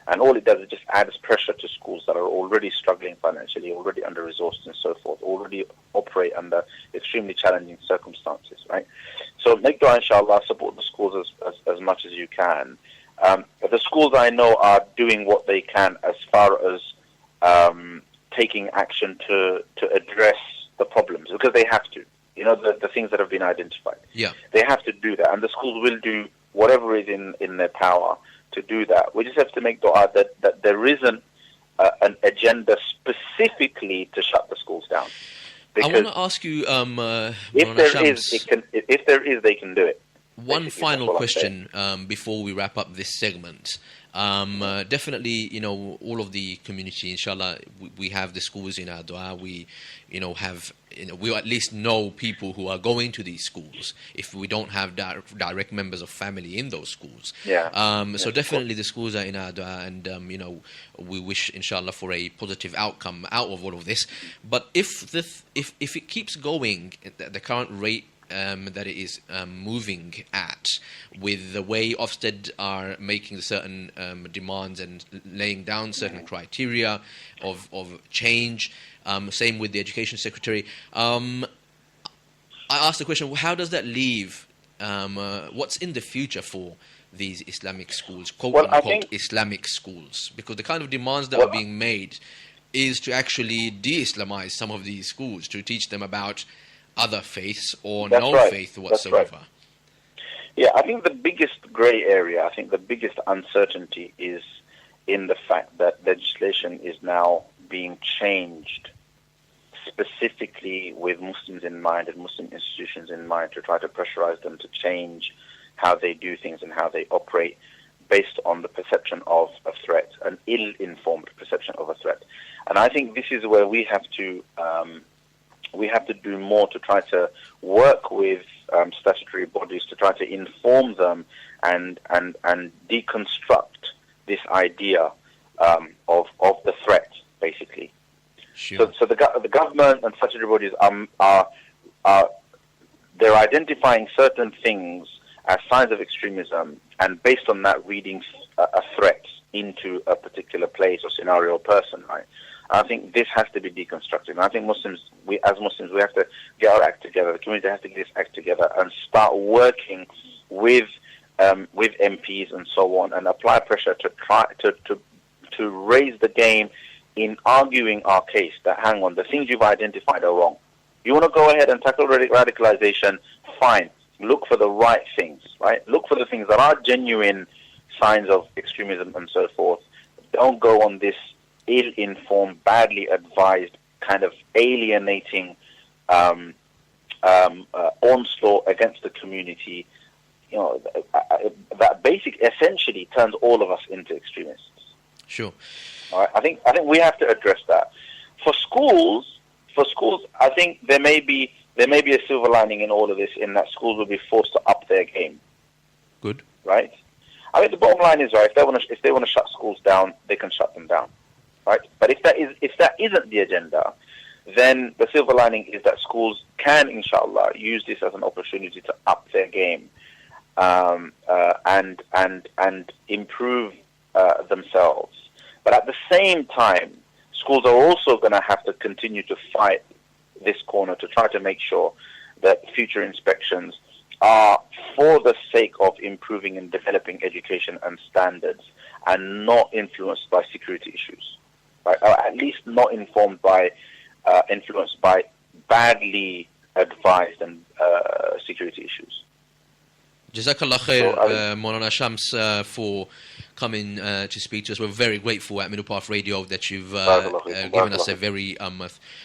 And all it does is just adds pressure to schools that are already struggling financially, already under-resourced and so forth, already operate under extremely challenging circumstances, right? So make dua, inshallah, support the schools as much as you can. The schools I know are doing what they can as far as taking action to address the problems, because they have to. The things that have been identified. Yeah. They have to do that, and the schools will do whatever is in their power to do that. We just have to make dua that there isn't an agenda specifically to shut the schools down. Because I want to ask you, if there is, they can do it. One final question before we wrap up this segment. Definitely, all of the community, inshallah, we have the schools in our dua. We, we at least know people who are going to these schools if we don't have direct members of family in those schools. Yeah. So definitely the schools are in our dua, and, we wish, inshallah, for a positive outcome out of all of this. But if it keeps going at the current rate that it is moving at, with the way Ofsted are making certain demands and laying down certain criteria of change, same with the Education Secretary. I asked the question, how does that leave, what's in the future for these Islamic schools, quote Well, unquote Islamic schools? Because the kind of demands that are being made is to actually de-Islamize some of these schools, to teach them about other faiths or no faith whatsoever. Right. Yeah, I think the biggest grey area, I think the biggest uncertainty is in the fact that legislation is now being changed specifically with Muslims in mind and Muslim institutions in mind to try to pressurize them to change how they do things and how they operate based on the perception of a threat, an ill-informed perception of a threat. And I think this is where we have to do more to try to work with statutory bodies to try to inform them and deconstruct this idea of the threat, basically. Sure. So the government and statutory bodies are they're identifying certain things as signs of extremism, and based on that, reading a threat into a particular place or scenario or person, right? I think this has to be deconstructed. And I think we have to get our act together. The community has to get its act together and start working with MPs and so on, and apply pressure to try to raise the game in arguing our case. That hang on, the things you've identified are wrong. You want to go ahead and tackle radicalization? Fine. Look for the right things, right? Look for the things that are genuine signs of extremism and so forth. Don't go on this ill-informed, badly advised, kind of alienating onslaught against the community. You know, that essentially turns all of us into extremists. Sure. All right? I think we have to address that. For schools, I think there may be a silver lining in all of this, in that schools will be forced to up their game. Good. Right? I mean, the bottom line is, right, if they want to shut schools down, they can shut them down. Right? But if that isn't the agenda, then the silver lining is that schools can, inshallah, use this as an opportunity to up their game and improve themselves. But at the same time, schools are also going to have to continue to fight this corner to try to make sure that future inspections are for the sake of improving and developing education and standards, and not influenced by security issues, right? Or at least not influenced by badly advised and security issues. Jazakallah khair, Maulana Shams, for coming to speak to us. We're very grateful at Middle Path Radio that you've given us a very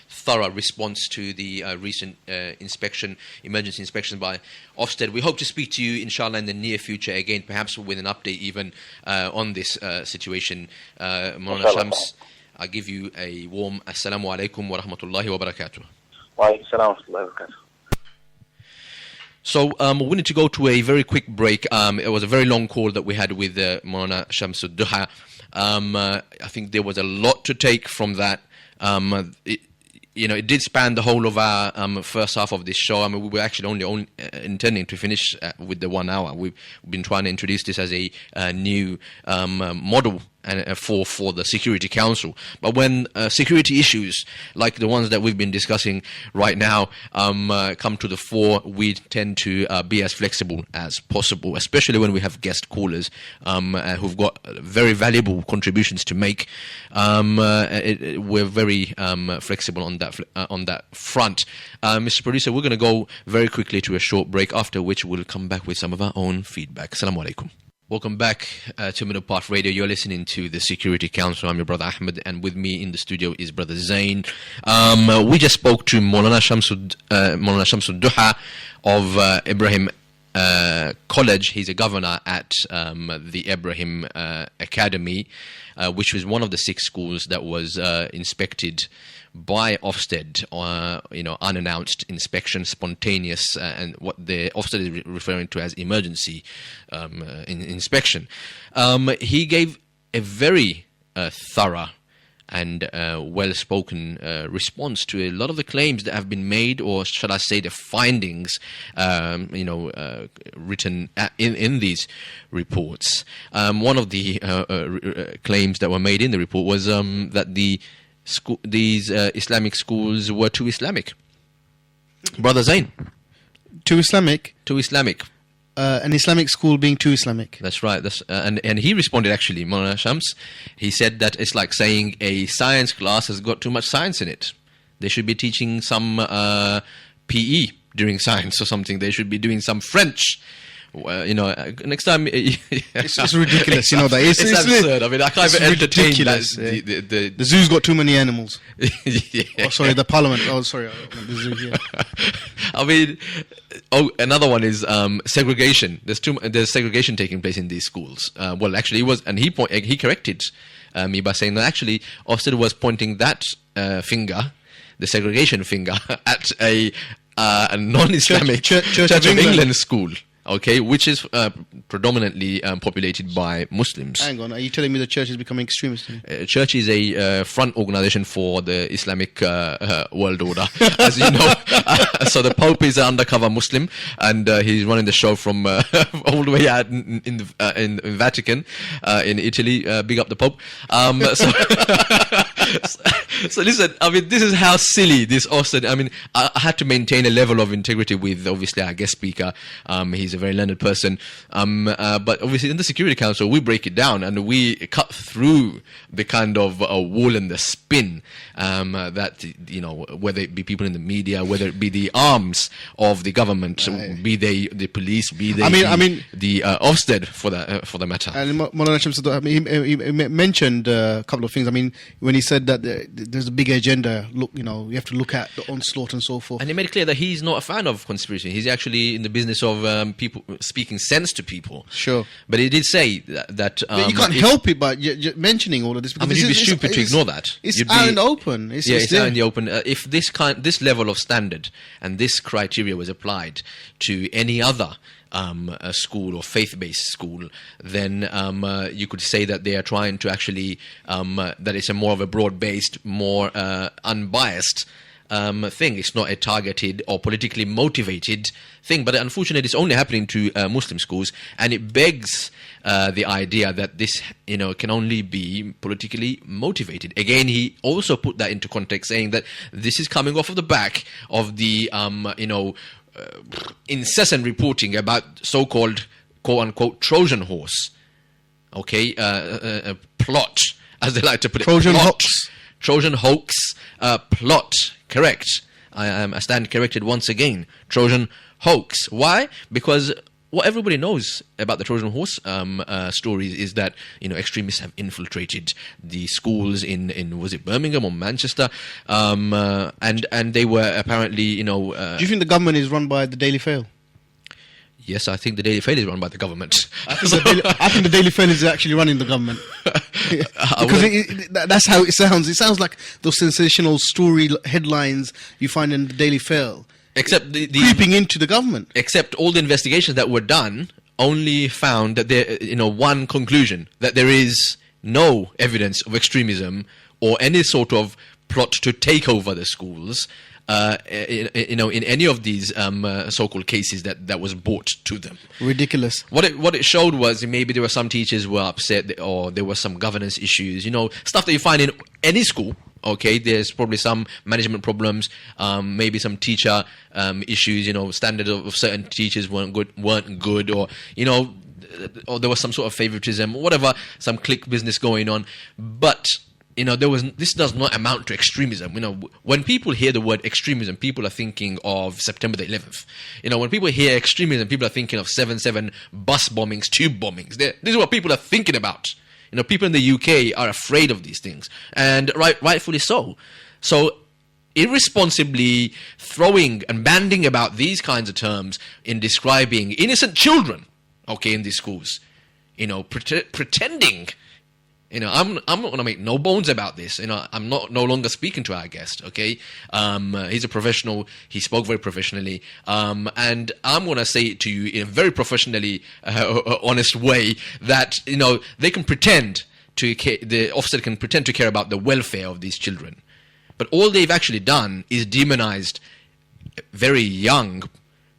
thorough response to the recent emergency inspection by Ofsted. We hope to speak to you, inshallah, in the near future again, perhaps with an update even on this situation. Maulana Shams, I give you a warm assalamu alaikum wa rahmatullahi wa barakatuh. Wa alaikum salam wa rahmatullahi wa barakatuh. So we need to go to a very quick break. It was a very long call that we had with Maulana Shams Ad Duha. I think there was a lot to take from that. It did span the whole of our first half of this show. I mean, we were actually only intending to finish with the 1 hour. We've been trying to introduce this as a new model for the Security Council. But when security issues like the ones that we've been discussing right now come to the fore, we tend to be as flexible as possible, especially when we have guest callers who've got very valuable contributions to make. We're very flexible on that front. Mr. Producer, we're going to go very quickly to a short break, after which we'll come back with some of our own feedback. Assalamu alaikum. Welcome back to Middle Path Radio. You're listening to the Security Council. I'm your brother Ahmed, and with me in the studio is brother Zain. We just spoke to Maulana Shams Ad Duha of Ibrahim College. He's a governor at the Ibrahim Academy, which was one of the 6 schools that was inspected by Ofsted, unannounced inspection, spontaneous, and what the Ofsted is referring to as emergency inspection. He gave a very thorough and well-spoken response to a lot of the claims that have been made, or shall I say the findings, written in these reports. One of the claims that were made in the report was that these Islamic schools were too Islamic. Brother Zain. Too Islamic? Too Islamic. an Islamic school being too Islamic. That's right. And he responded, actually, Maulana Shams. He said that it's like saying a science class has got too much science in it. They should be teaching some PE during science or something. They should be doing some French. Next time... it's ridiculous, you know that. It's absurd. I mean, I can't even entertain that. The zoo's got too many animals. Yeah. Oh, sorry, the parliament. Oh, sorry, the zoo, yeah. I mean, another one is segregation. There's segregation taking place in these schools. Well, actually, he corrected me by saying that actually Ofsted was pointing that finger, the segregation finger, at a non-Islamic Church of England school. Okay, which is predominantly populated by Muslims. Hang on, are you telling me the church is becoming extremist? Church is a front organization for the Islamic world order, as you know. So the Pope is an undercover Muslim, and he's running the show from all the way out in Vatican, in Italy. Big up the Pope. So listen, I mean, this is how silly this Ofsted. I mean, I had to maintain a level of integrity with, obviously, our guest speaker. He's a very learned person. But obviously, in the Security Council, we break it down and we cut through the kind of wall and the spin that, whether it be people in the media, whether it be the arms of the government, be they the police, be they the Ofsted for the matter. And Maulana Shams Ad Duha, he mentioned a couple of things. I mean, when he said that there's a bigger agenda, look, you have to look at the onslaught and so forth. And he made it clear that he's not a fan of conspiracy. He's actually in the business of people speaking sense to people. Sure. But he did say that you can't help it by mentioning all of this. I mean, you'd be stupid to ignore that. It's out in the open. It's out in the open. If this level of standard and this criteria was applied to any other a school or faith-based school, then you could say that they are trying to actually that it's a more of a broad-based, more unbiased thing. It's not a targeted or politically motivated thing. But unfortunately, it's only happening to Muslim schools, and it begs the idea that this, can only be politically motivated. Again, he also put that into context, saying that this is coming off of the back of the, incessant reporting about so-called, quote-unquote, Trojan horse. Okay, a plot, as they like to put it. Trojan hoax, plot. Correct. I stand corrected once again. Trojan hoax. Why? Because what everybody knows about the Trojan horse stories is that extremists have infiltrated the schools in was it Birmingham or Manchester, and they were apparently Do you think the government is run by the Daily Fail? Yes, I think the Daily Fail is run by the government. I think the Daily Fail is actually running the government. Because that's how it sounds. It sounds like those sensational story headlines you find in the Daily Fail. Except the creeping into the government. Except all the investigations that were done only found that there, one conclusion, that there is no evidence of extremism or any sort of plot to take over the schools. In any of these so-called cases that was brought to them. Ridiculous. What it showed was maybe there were some teachers who were upset, or there were some governance issues. Stuff that you find in any school. Okay, there's probably some management problems, maybe some teacher issues. Standards of certain teachers weren't good, or or there was some sort of favoritism, or whatever, some clique business going on, but. This does not amount to extremism. When people hear the word extremism, people are thinking of September the 11th. When people hear extremism, people are thinking of 7/7 bus bombings, tube bombings. This is what people are thinking about. People in the UK are afraid of these things, and rightfully so. So, irresponsibly throwing and banding about these kinds of terms in describing innocent children, okay, in these schools, pretending. I'm not going to make no bones about this. I'm no longer speaking to our guest, okay? He's a professional. He spoke very professionally. And I'm going to say to you in a very professionally honest way that, they can pretend the Ofsted can pretend to care about the welfare of these children. But all they've actually done is demonized very young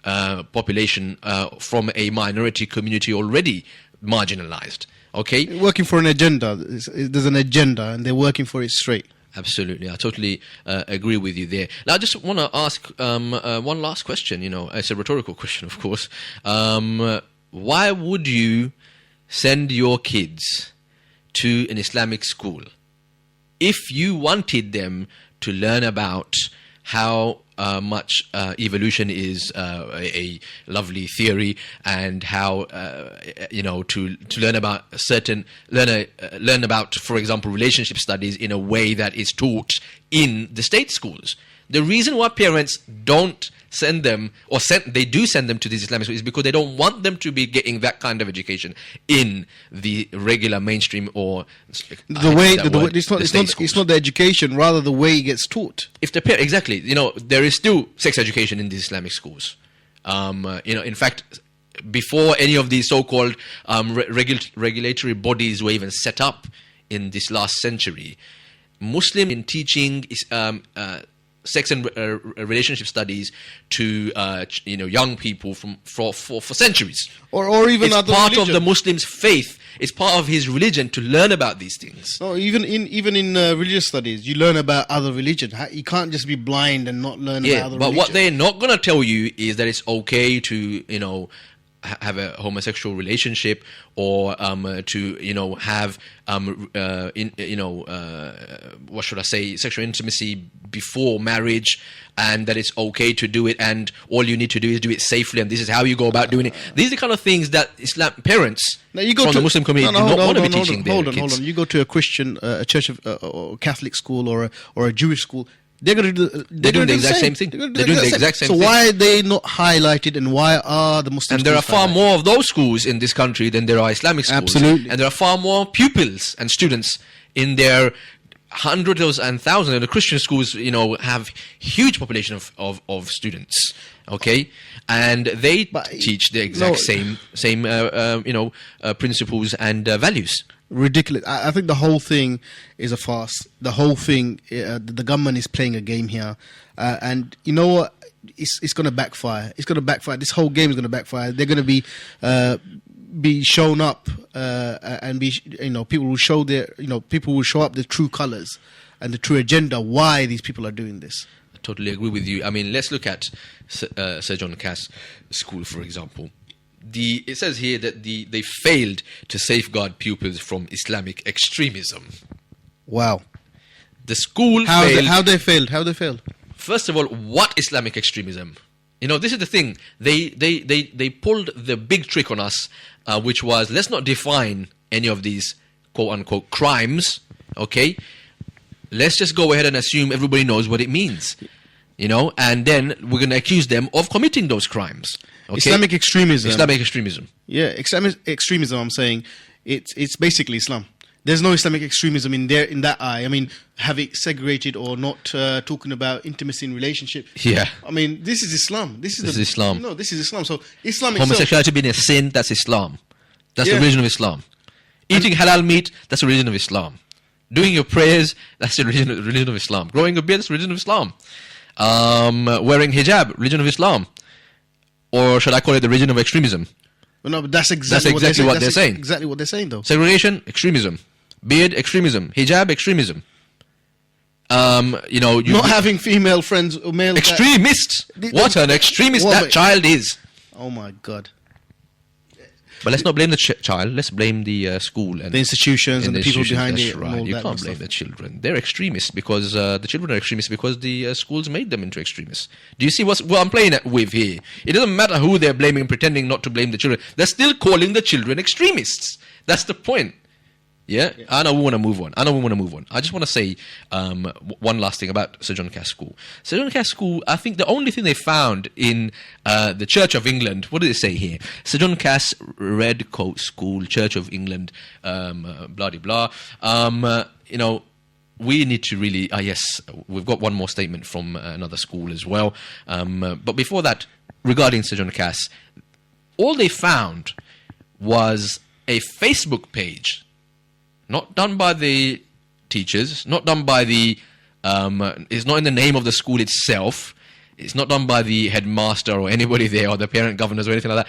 population from a minority community already marginalized. Okay, working for an agenda. There's an agenda, and they're working for it straight. Absolutely, I totally agree with you there. Now, I just want to ask one last question. It's a rhetorical question, of course. Why would you send your kids to an Islamic school if you wanted them to learn about how much evolution is a lovely theory, and how to learn about learn about, for example, relationship studies in a way that is taught in the state schools? The reason why parents don't send them, or they do send them to these Islamic schools, is because they don't want them to be getting that kind of education in the regular mainstream, or it's not the education, rather the way it gets taught. If the parent, exactly, there is still sex education in these Islamic schools. In fact, before any of these so-called regulatory bodies were even set up in this last century, Muslim in teaching sex and relationship studies to young people for centuries, or even it's other part religion. of the Muslim's faith. It's part of his religion to learn about these things. No, even in religious studies, you learn about other religion. You can't just be blind and not learn about other religion. But what they're not going to tell you is that it's okay to have a homosexual relationship, or to have what should I say, sexual intimacy before marriage, and that it's okay to do it, and all you need to do is do it safely, and this is how you go about doing it. These are the kind of things that Islam parents from the Muslim community do not want to be teaching their kids. Hold on. You go to a Christian, a church of or Catholic school, or a Jewish school. They're going to do. They're doing the exact same thing. They're doing the exact same thing. So why are they not highlighted, and why are the Muslims? And there are far more of those schools in this country than there are Islamic schools. Absolutely. And there are far more pupils and students in their hundreds and thousands. And the Christian schools, have huge population of students. Okay, and they teach the exact same principles and values. Ridiculous. I think the whole thing is a farce. The whole thing, the government is playing a game here, and you know what? It's going to backfire. It's going to backfire. This whole game is going to backfire. They're going to be shown up, and people will show people will show up the true colours and the true agenda. Why these people are doing this? I totally agree with you. I mean, let's look at Sir John Cass School, for example. It says here that they failed to safeguard pupils from Islamic extremism. Wow. The school failed. How they failed? First of all, what Islamic extremism? This is the thing. They pulled the big trick on us, which was, let's not define any of these quote-unquote crimes, okay? Let's just go ahead and assume everybody knows what it means. And then we're going to accuse them of committing those crimes. Okay? Islamic extremism. Yeah, Islamic extremism. I'm saying it's basically Islam. There's no Islamic extremism in that eye. I mean, having segregated or not talking about intimacy in relationship. Yeah. I mean, this is Islam. This is Islam. No, this is Islam. So Islam homosexuality being a sin, that's Islam. That's the religion of Islam. Eating halal meat, that's the religion of Islam. Doing your prayers, that's the religion of Islam. Growing a beard, that's the religion of Islam. Wearing hijab, religion of Islam. Or should I call it the religion of extremism? Well, no, but that's exactly what they're saying. Exactly what they're saying, though. Segregation, extremism. Beard, extremism. Hijab, extremism. Not having female friends or male extremists. What an extremist that child is. Oh my God. But let's not blame the child. Let's blame the school and the institutions and the people behind it. Right. You can't blame the children. They're extremists because the children are extremists because the schools made them into extremists. Do you see what I'm playing with here? It doesn't matter who they're blaming, pretending not to blame the children. They're still calling the children extremists. That's the point. Yeah? I know we want to move on. I just want to say one last thing about Sir John Cass School. Sir John Cass School, I think the only thing they found in the Church of England, what did it say here? Sir John Cass Red Coat School, Church of England, blah, blah, blah. We need to really, yes, we've got one more statement from another school as well. But before that, regarding Sir John Cass, all they found was a Facebook page. Not done by the teachers, not done by it's not in the name of the school itself. It's not done by the headmaster or anybody there or the parent governors or anything like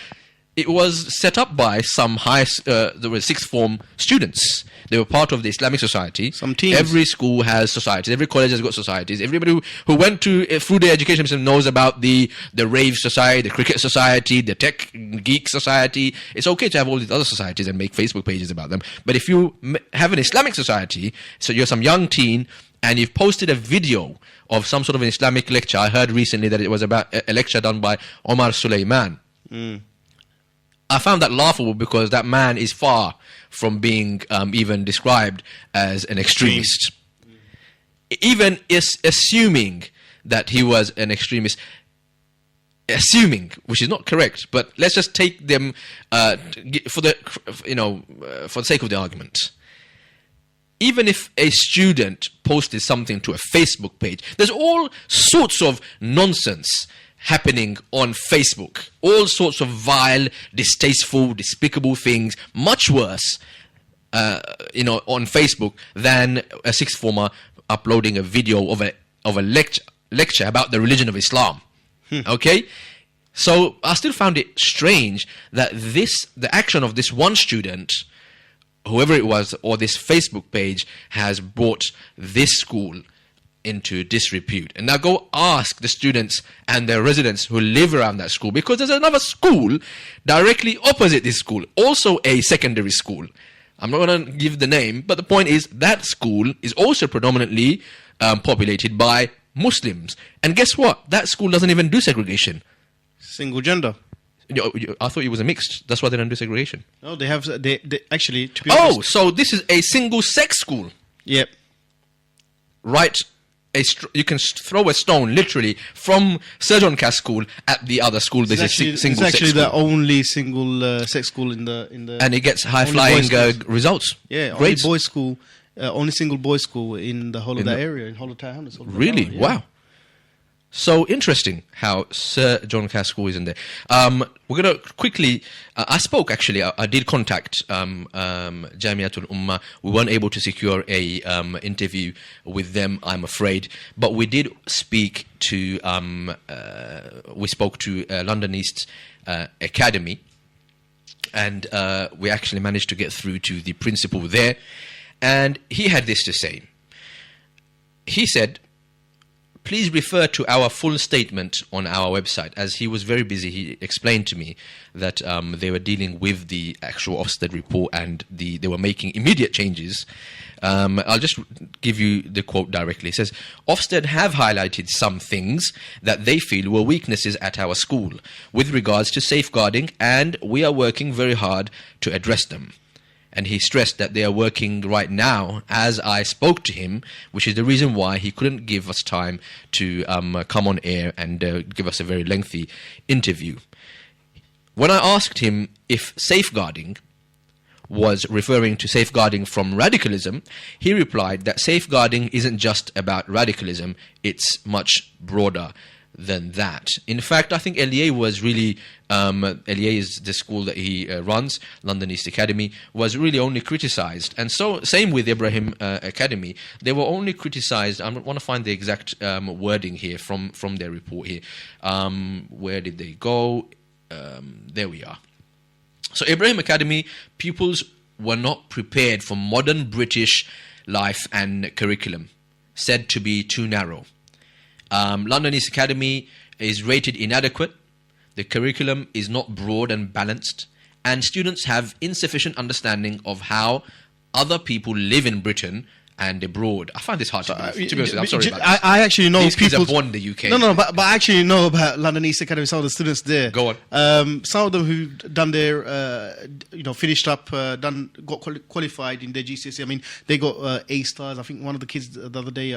that. it was set up by some there were sixth form students. They were part of the Islamic society. Some teams. Every school has societies. Every college has got societies. Everybody who went through their education system knows about the rave society, the cricket society, the tech geek society. It's okay to have all these other societies and make Facebook pages about them. But if you have an Islamic society, so you're some young teen, and you've posted a video of some sort of an Islamic lecture. I heard recently that it was about a lecture done by Omar Suleiman. I found that laughable because that man is far from being even described as an extremist. Even assuming that he was an extremist, assuming, which is not correct, but let's just take them for the sake of the argument. Even if a student posted something to a Facebook page, there's all sorts of nonsense happening on Facebook. All sorts of vile, distasteful, despicable things, much worse, on Facebook than a sixth former uploading a video of a lecture about the religion of Islam. Okay? So I still found it strange that the action of this one student, whoever it was, or this Facebook page, has brought this school into disrepute. And now go ask the students and their residents who live around that school, because there's another school directly opposite this school, also a secondary school. I'm not going to give the name, but the point is that school is also predominantly populated by Muslims. And guess what? That school doesn't even do segregation. Single gender. I thought it was a mixed. That's why they don't do segregation. No, they have. They actually. To be honest, so this is a single-sex school. Yep. Right. You can throw a stone literally from Sir John Cass School at the other school. There's a single-sex school. It's actually the only single-sex school in the. And it gets high-flying results. Yeah, grades. Only boys' school, only single boys' school in the whole of that area, in whole of Tower Hamlets. Really? Yeah. Wow. So interesting how Sir John Cass School is in there. We're going to quickly... I spoke, actually. I did contact Jamiatul Ummah. We weren't able to secure a interview with them, I'm afraid. But we did speak to... we spoke to London East Academy. And we actually managed to get through to the principal there. And he had this to say. He said... Please refer to our full statement on our website. As he was very busy, he explained to me that they were dealing with the actual Ofsted report and they were making immediate changes. I'll just give you the quote directly. It says, Ofsted have highlighted some things that they feel were weaknesses at our school with regards to safeguarding, and we are working very hard to address them. And he stressed that they are working right now as I spoke to him, which is the reason why he couldn't give us time to come on air and give us a very lengthy interview. When I asked him if safeguarding was referring to safeguarding from radicalism, he replied that safeguarding isn't just about radicalism, it's much broader than that. In fact, I think LEA was really, LEA is the school that he runs, London East Academy, was really only criticised. And so, same with Ibrahim Academy, they were only criticised. I want to find the exact wording here from their report here. Where did they go? There we are. So Ibrahim Academy, pupils were not prepared for modern British life and curriculum, said to be too narrow. London East Academy is rated inadequate, the curriculum is not broad and balanced, and students have insufficient understanding of how other people live in Britain and abroad. I find this hard to believe. To be honest, I'm sorry about this. I actually know these people... kids are born in the UK. No, but I actually know about London East Academy, some of the students there. Go on. Some of them who've done their, finished up, got qualified in their GCSE. I mean, they got A stars. I think one of the kids the other day...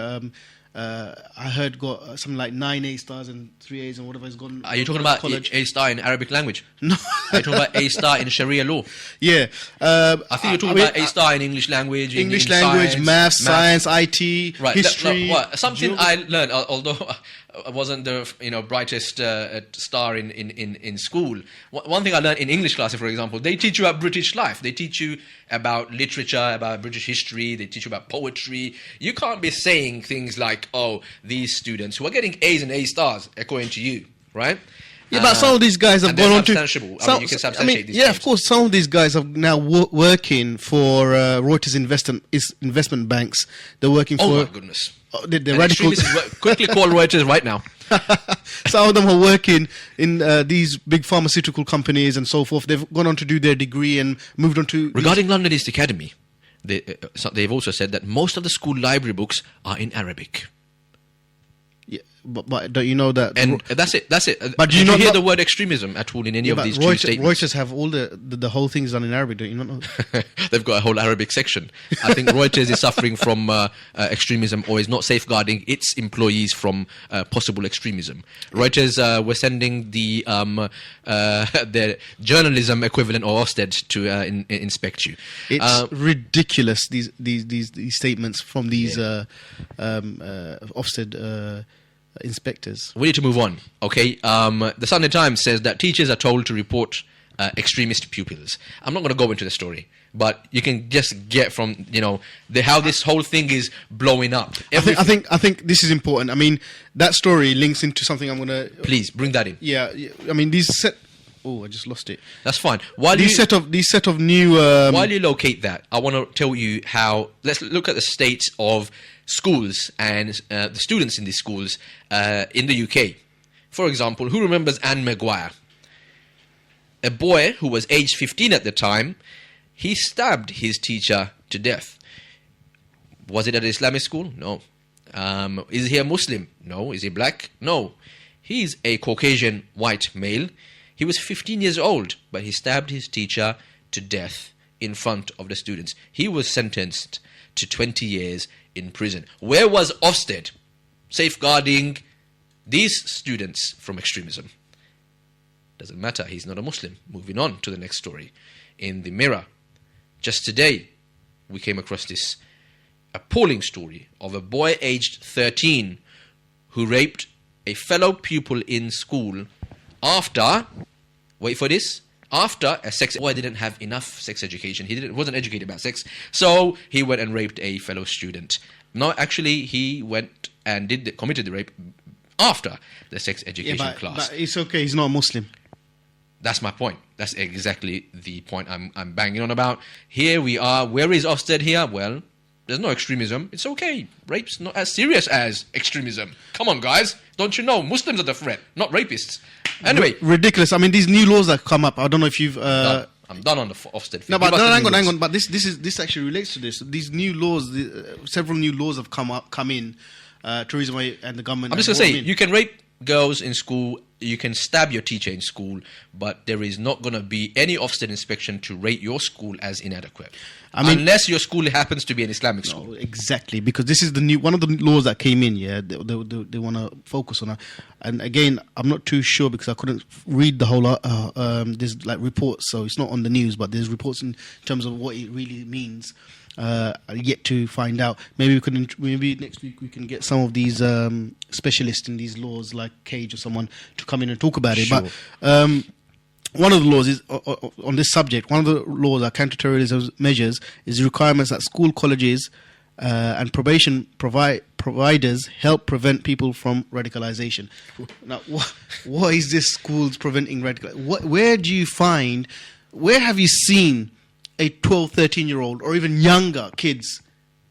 I heard got something like 9 A stars and 3 A's and whatever has gone. Are you talking about A star in Arabic language? No. Are you talking about A star in Sharia law? Yeah. I think you're talking about A star in English language. English in language, science, math, science, IT, right. history. Something I learned, although I wasn't the brightest star in school. One thing I learned in English classes, for example, they teach you about British life. They teach you about literature, about British history. They teach you about poetry. You can't be saying things like, "Oh, these students who are getting A's and A stars," according to you, right? Yeah, but some of these guys have and they're gone on to. substantiable. I mean, you can substantiate these yeah, claims. of course. Some of these guys are now working for Reuters investment banks. They're working for. Oh my goodness! They're radical. Quickly call Reuters right now. Some of them are working in these big pharmaceutical companies and so forth. They've gone on to do their degree and moved on to. Regarding London East Academy, they've also said that most of the school library books are in Arabic. Yeah, but don't you know that? And that's it. But do you not hear the word extremism at all in any of these two statements? Reuters have all the whole things done in Arabic. Don't you not know? They've got a whole Arabic section. I think Reuters is suffering from extremism, or is not safeguarding its employees from possible extremism. Reuters were sending their journalism equivalent, or Ofsted, to inspect you. It's ridiculous. These statements from these Ofsted. Inspectors. We need to move on, okay? The Sunday Times says that teachers are told to report extremist pupils. I'm not going to go into the story, but you can just get from how this whole thing is blowing up. I think this is important. I mean, that story links into something I'm going to. Please bring that in. Yeah, I mean these set. Oh, I just lost it. That's fine. These set of new. While you locate that, I want to tell you how. Let's look at the state of schools and the students in these schools in the UK. For example, who remembers Anne Maguire? A boy who was aged 15 at the time, he stabbed his teacher to death. Was it at an Islamic school? No. Is he a Muslim? No. Is he black? No. He's a Caucasian white male. He was 15 years old, but he stabbed his teacher to death in front of the students. He was sentenced to 20 years in prison. Where was Ofsted safeguarding these students from extremism? Doesn't matter, he's not a Muslim. Moving on to the next story. In the Mirror, just today, we came across this appalling story of a boy aged 13 who raped a fellow pupil in school after, wait for this, after a sex boy didn't have enough sex education. He wasn't educated about sex, so he went and raped a fellow student. No, actually, he went and committed the rape after the sex education class. But it's okay. He's not a Muslim. That's my point. That's exactly the point I'm banging on about. Here we are. Where is Ofsted here? Well, there's no extremism. It's okay. Rape's not as serious as extremism. Come on, guys. Don't you know? Muslims are the threat, not rapists. Anyway. Ridiculous. I mean, these new laws that come up, I don't know if you've... I'm done on the Ofsted thing. No, but hang on. But this actually relates to this. These new laws, several new laws have come in. Theresa May and the government... I'm just going to say, you can rape girls in school, you can stab your teacher in school, but there is not going to be any Ofsted inspection to rate your school as inadequate. I mean, unless your school happens to be an Islamic school. No, exactly, because this is one of the laws that came in. Yeah, they want to focus on it. And again, I'm not too sure because I couldn't read the whole. There's like reports, so it's not on the news, but there's reports in terms of what it really means. Yet to find out. Maybe next week we can get some of these specialists in these laws, like Cage or someone, to come in and talk about it. Sure. But one of the laws is on this subject. One of the laws, counter-terrorism measures, is requirements that school, colleges, and probation providers help prevent people from radicalization. Now, what is this schools preventing radicalization? Where have you seen a 12, 13-year-old or even younger kids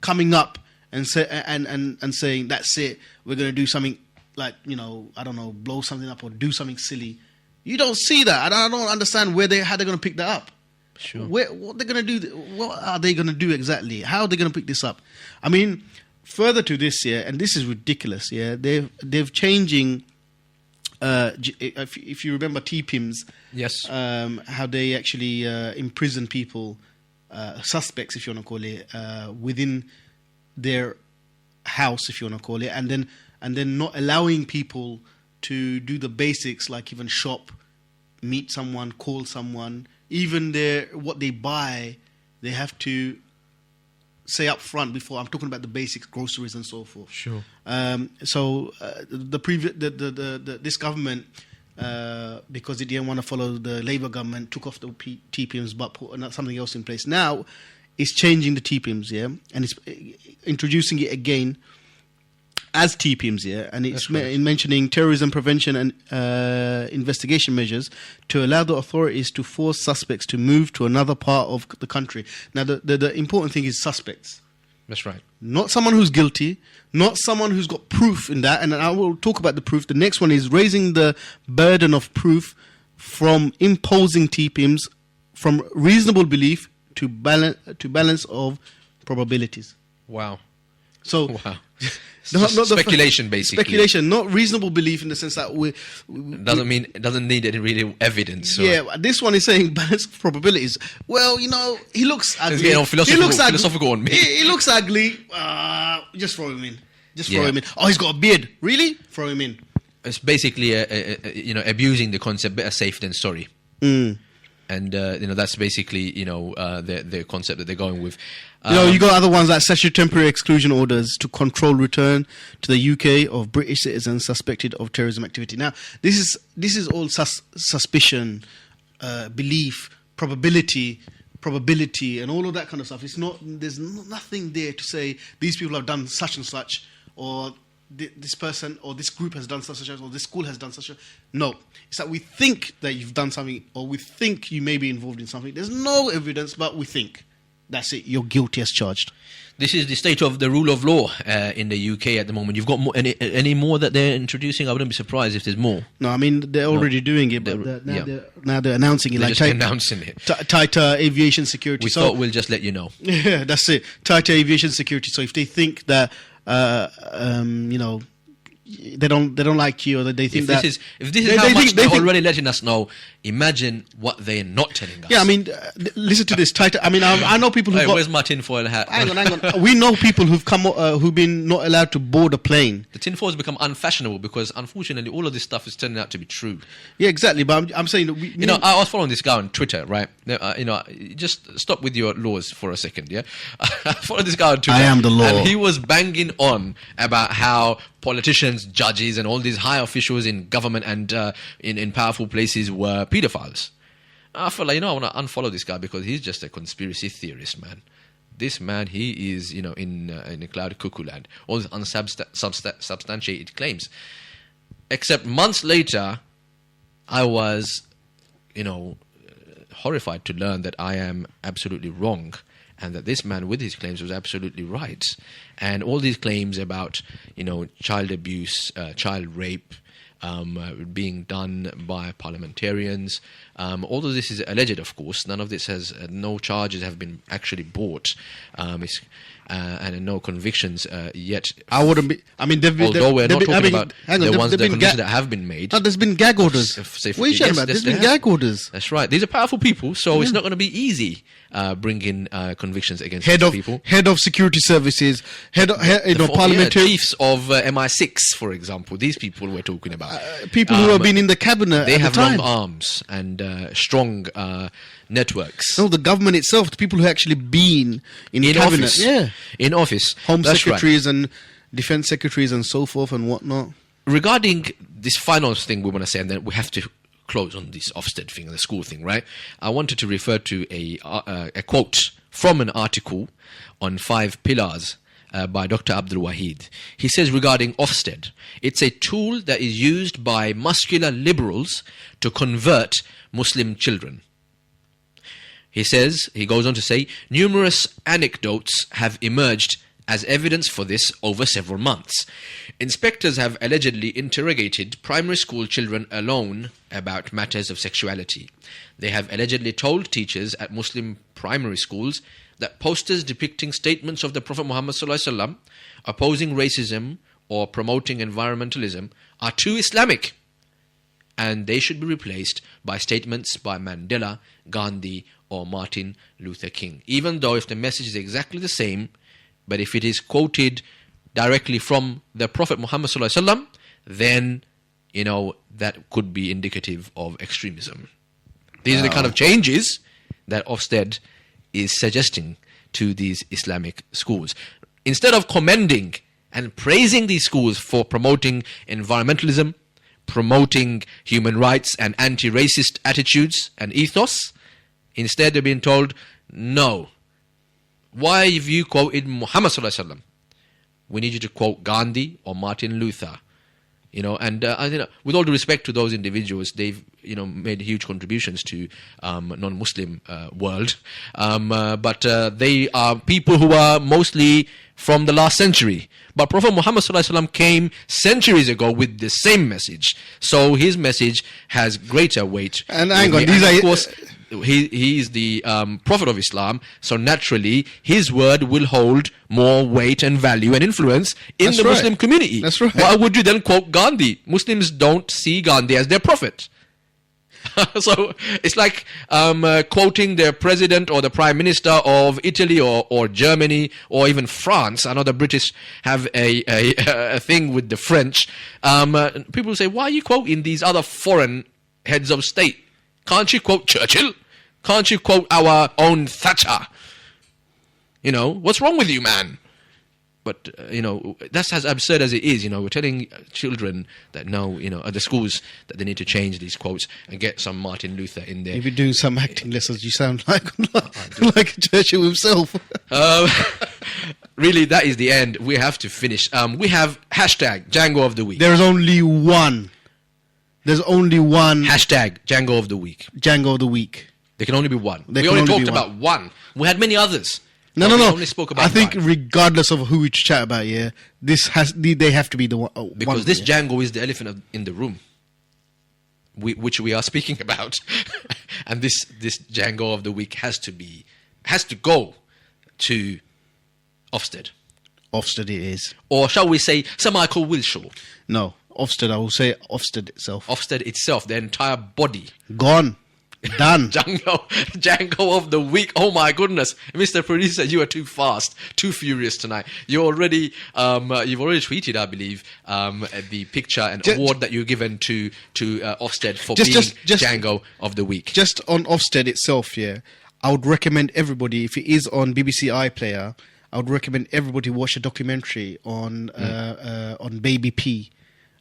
coming up and saying, that's it, we're going to do something like, I don't know, blow something up or do something silly? You don't see that. I don't understand how they're going to pick that up. Sure. What they're going to do? What are they going to do exactly? How are they going to pick this up? I mean, further to this, and this is ridiculous. They've changing. If you remember TPIMS, yes, how they actually imprison people, suspects, if you want to call it, within their house, if you want to call it, and then not allowing people to do the basics like even shop, meet someone, call someone, even what they buy, they have to say up front before. I'm talking about the basics, groceries and so forth. Sure. This government, because it didn't want to follow the Labour government, took off the TPIMS but put something else in place. Now it's changing the TPIMS, and it's introducing it again. as TPIMs, yeah, and it's in mentioning terrorism prevention and investigation measures to allow the authorities to force suspects to move to another part of the country. Now, the important thing is suspects. That's right. Not someone who's guilty, not someone who's got proof in that, and I will talk about the proof. The next one is raising the burden of proof from imposing TPIMs from reasonable belief to balance of probabilities. Wow. So, wow. not Speculation, basically. Speculation, not reasonable belief in the sense that it doesn't need any real evidence. Yeah, this one is saying balance of probabilities. Well, he looks ugly. It's getting philosophical on me. He looks ugly. Just throw him in. Throw him in. Oh, he's got a beard. Really? Throw him in. It's basically abusing the concept better safe than sorry. And that's basically the concept that they're going with. You got other ones like statutory temporary exclusion orders to control return to the UK of British citizens suspected of terrorism activity. Now, this is all suspicion, belief, probability, and all of that kind of stuff. There's nothing there to say these people have done such and such, or this person or this group has done such and such, or this school has done such. No, it's that we think that you've done something, or we think you may be involved in something. There's no evidence, but we think. That's it. You're guilty as charged. This is the state of the rule of law in the UK at the moment. You've got any more that they're introducing? I wouldn't be surprised if there's more. No, I mean they're already doing it, but now they're announcing it. They're just announcing it. Tighter aviation security. We thought we'll just let you know. Yeah, that's it. Tighter aviation security. So if they think that they don't like you, or they think if this is how much they're already letting us know, imagine what they're not telling us. Yeah, I mean, listen to this. Tighter. I mean, I know people who. Where's my tinfoil hat? Hang on. We know people who've been not allowed to board a plane. The tinfoil has become unfashionable because, unfortunately, all of this stuff is turning out to be true. Yeah, exactly. But I'm saying that I was following this guy on Twitter, right? Just stop with your laws for a second, yeah. I followed this guy on Twitter. I am the law, and he was banging on about how politicians, judges, and all these high officials in government and in powerful places were pedophiles. I felt like, I want to unfollow this guy because he's just a conspiracy theorist, man. This man, he is, in a cloud cuckoo land. All these unsubstantiated claims. Except months later, I was, horrified to learn that I am absolutely wrong, and that this man with his claims was absolutely right. And all these claims about, child abuse, child rape, being done by parliamentarians. All of this is alleged, of course. None of this no charges have been actually brought, and no convictions yet. I wouldn't be. I mean, although we're not talking about the ones that have been made. No, there's been gag orders. What are you talking about? There's been gag orders. That's right. These are powerful people, so it's not going to be easy bringing convictions against people. Head of security services, parliamentary chiefs of MI6, for example. These people we're talking about. People who have been in the cabinet. They have long arms and strong networks. No, the government itself, the people who actually been in cabinet, office. In office, home secretaries and defense secretaries and so forth and whatnot. Regarding this final thing we want to say, and then we have to close on this Ofsted thing, the school thing, right? I wanted to refer to a quote from an article on 5 pillars by Dr. Abdul Wahid. He says regarding Ofsted, it's a tool that is used by muscular liberals to convert Muslim children. He goes on to say, numerous anecdotes have emerged as evidence for this over several months. Inspectors have allegedly interrogated primary school children alone about matters of sexuality. They have allegedly told teachers at Muslim primary schools that posters depicting statements of the Prophet Muhammad ﷺ opposing racism or promoting environmentalism are too Islamic, and they should be replaced by statements by Mandela, Gandhi, or Martin Luther King. Even though if the message is exactly the same, but if it is quoted directly from the Prophet Muhammad ﷺ, then, that could be indicative of extremism. These are the kind of changes that Ofsted is suggesting to these Islamic schools. Instead of commending and praising these schools for promoting environmentalism, promoting human rights and anti-racist attitudes and ethos, instead they're being told, no. Why have you quoted Muhammad ﷺ? we need you to quote Gandhi or Martin Luther. And with all due respect to those individuals, they've made huge contributions to non-Muslim world, but they are people who are mostly from the last century. But Prophet Muhammad ﷺ came centuries ago with the same message, so his message has greater weight. And hang on, these are, of course, he is the Prophet of Islam, so naturally his word will hold more weight and value and influence in the Muslim community. That's right. Why would you then quote Gandhi? Muslims don't see Gandhi as their prophet. So it's like quoting the president or the prime minister of Italy or Germany or even France. I know the British have a thing with the French. People say, why are you quoting these other foreign heads of state? Can't you quote Churchill? Can't you quote our own Thatcher? What's wrong with you, man? But, that's as absurd as it is. We're telling children that at the schools that they need to change these quotes and get some Martin Luther in there. If you're doing some acting lessons, you sound like Churchill himself. Really, that is the end. We have to finish. We have hashtag Django of the Week. There's only one. Hashtag Django of the Week. Django of the Week. There can only be one. We only talked about one. We had many others. No. Only spoke about I think one. regardless of who we chat about, they have to be the one. Because this Django is the elephant in the room, which we are speaking about, and this Django of the Week has to go to Ofsted. Ofsted it is. Or shall we say Sir Michael Wilshaw? No, Ofsted. I will say Ofsted itself. Ofsted itself, the entire body. Gone. Done. Django of the Week. Oh my goodness, Mr. Producer, you are too fast, too furious tonight. You've already tweeted, I believe, the picture and award that you're given to Ofsted for being Django of the Week. Just on Ofsted itself, I would recommend everybody, if it is on BBC iPlayer, I would recommend everybody watch a documentary on Baby P,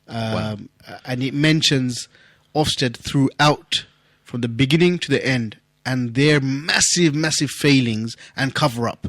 and it mentions Ofsted throughout. From the beginning to the end, and their massive, massive failings and cover-up.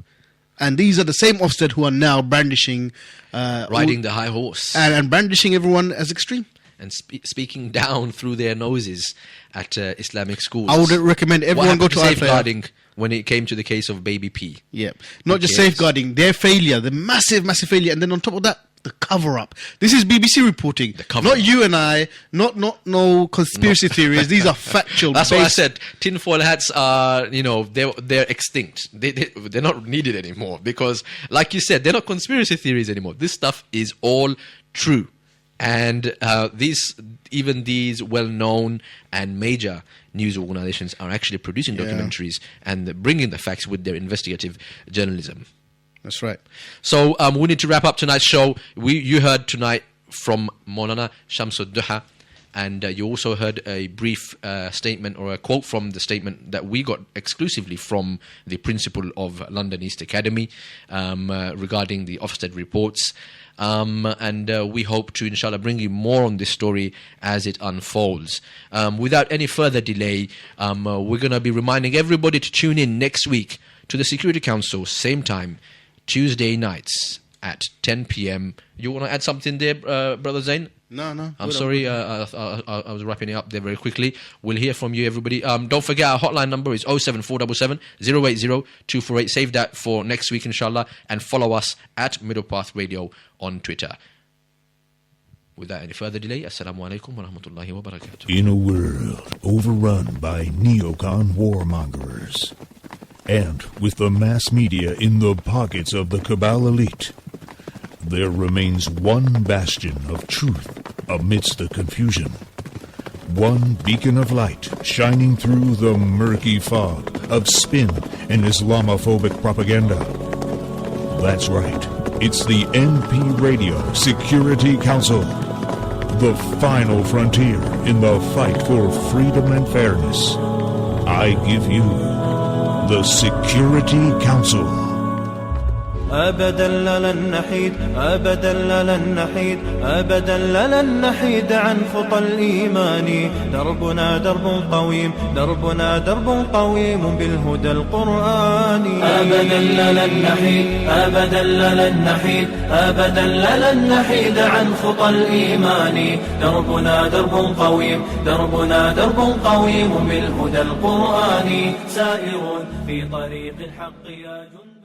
And these are the same Ofsted who are now brandishing... riding the high horse. And brandishing everyone as extreme. And speaking down through their noses at Islamic schools. I would recommend everyone go to safeguarding when it came to the case of Baby P. Yeah. Not just safeguarding, their failure, the massive, massive failure. And then on top of that, the cover-up. This is BBC reporting. Not you and I, not no conspiracy theories. These are factual. That's why I said tinfoil hats are, they're extinct. They're not needed anymore because, like you said, they're not conspiracy theories anymore. This stuff is all true. And these well-known and major news organizations are actually producing documentaries and bringing the facts with their investigative journalism. That's right. So we need to wrap up tonight's show. You heard tonight from Maulana Shams Ad Duha, and you also heard a brief statement or a quote from the statement that we got exclusively from the principal of London East Academy regarding the Ofsted reports. And we hope to, inshallah, bring you more on this story as it unfolds. Without any further delay, we're going to be reminding everybody to tune in next week to the Security Council, same time, Tuesday nights at 10 p.m. You want to add something there, Brother Zain? No. I'm sorry, I was wrapping it up there very quickly. We'll hear from you, everybody. Don't forget, our hotline number is 07477 080 248. Save that for next week, inshallah. And follow us at Middle Path Radio on Twitter. Without any further delay, Assalamu alaikum wa rahmatullahi wa barakatuh. In a world overrun by neocon warmongers, and with the mass media in the pockets of the cabal elite, there remains one bastion of truth amidst the confusion. One beacon of light shining through the murky fog of spin and Islamophobic propaganda. That's right. It's the NP Radio Security Council. The final frontier in the fight for freedom and fairness. I give you the Security Council. أبدا لن نحيد أبدا لن نحيد أبدا لن نحيد عن خطى الإيمان. دربنا درب قويم دربنا درب قويم بالهدى القرآني. أبدا لن نحيد أبدا لن نحيد أبدا لن نحيد عن خطى الإيمان. دربنا درب قويم دربنا درب قويم بالهدى القرآني. سائر في طريق الحق يا جند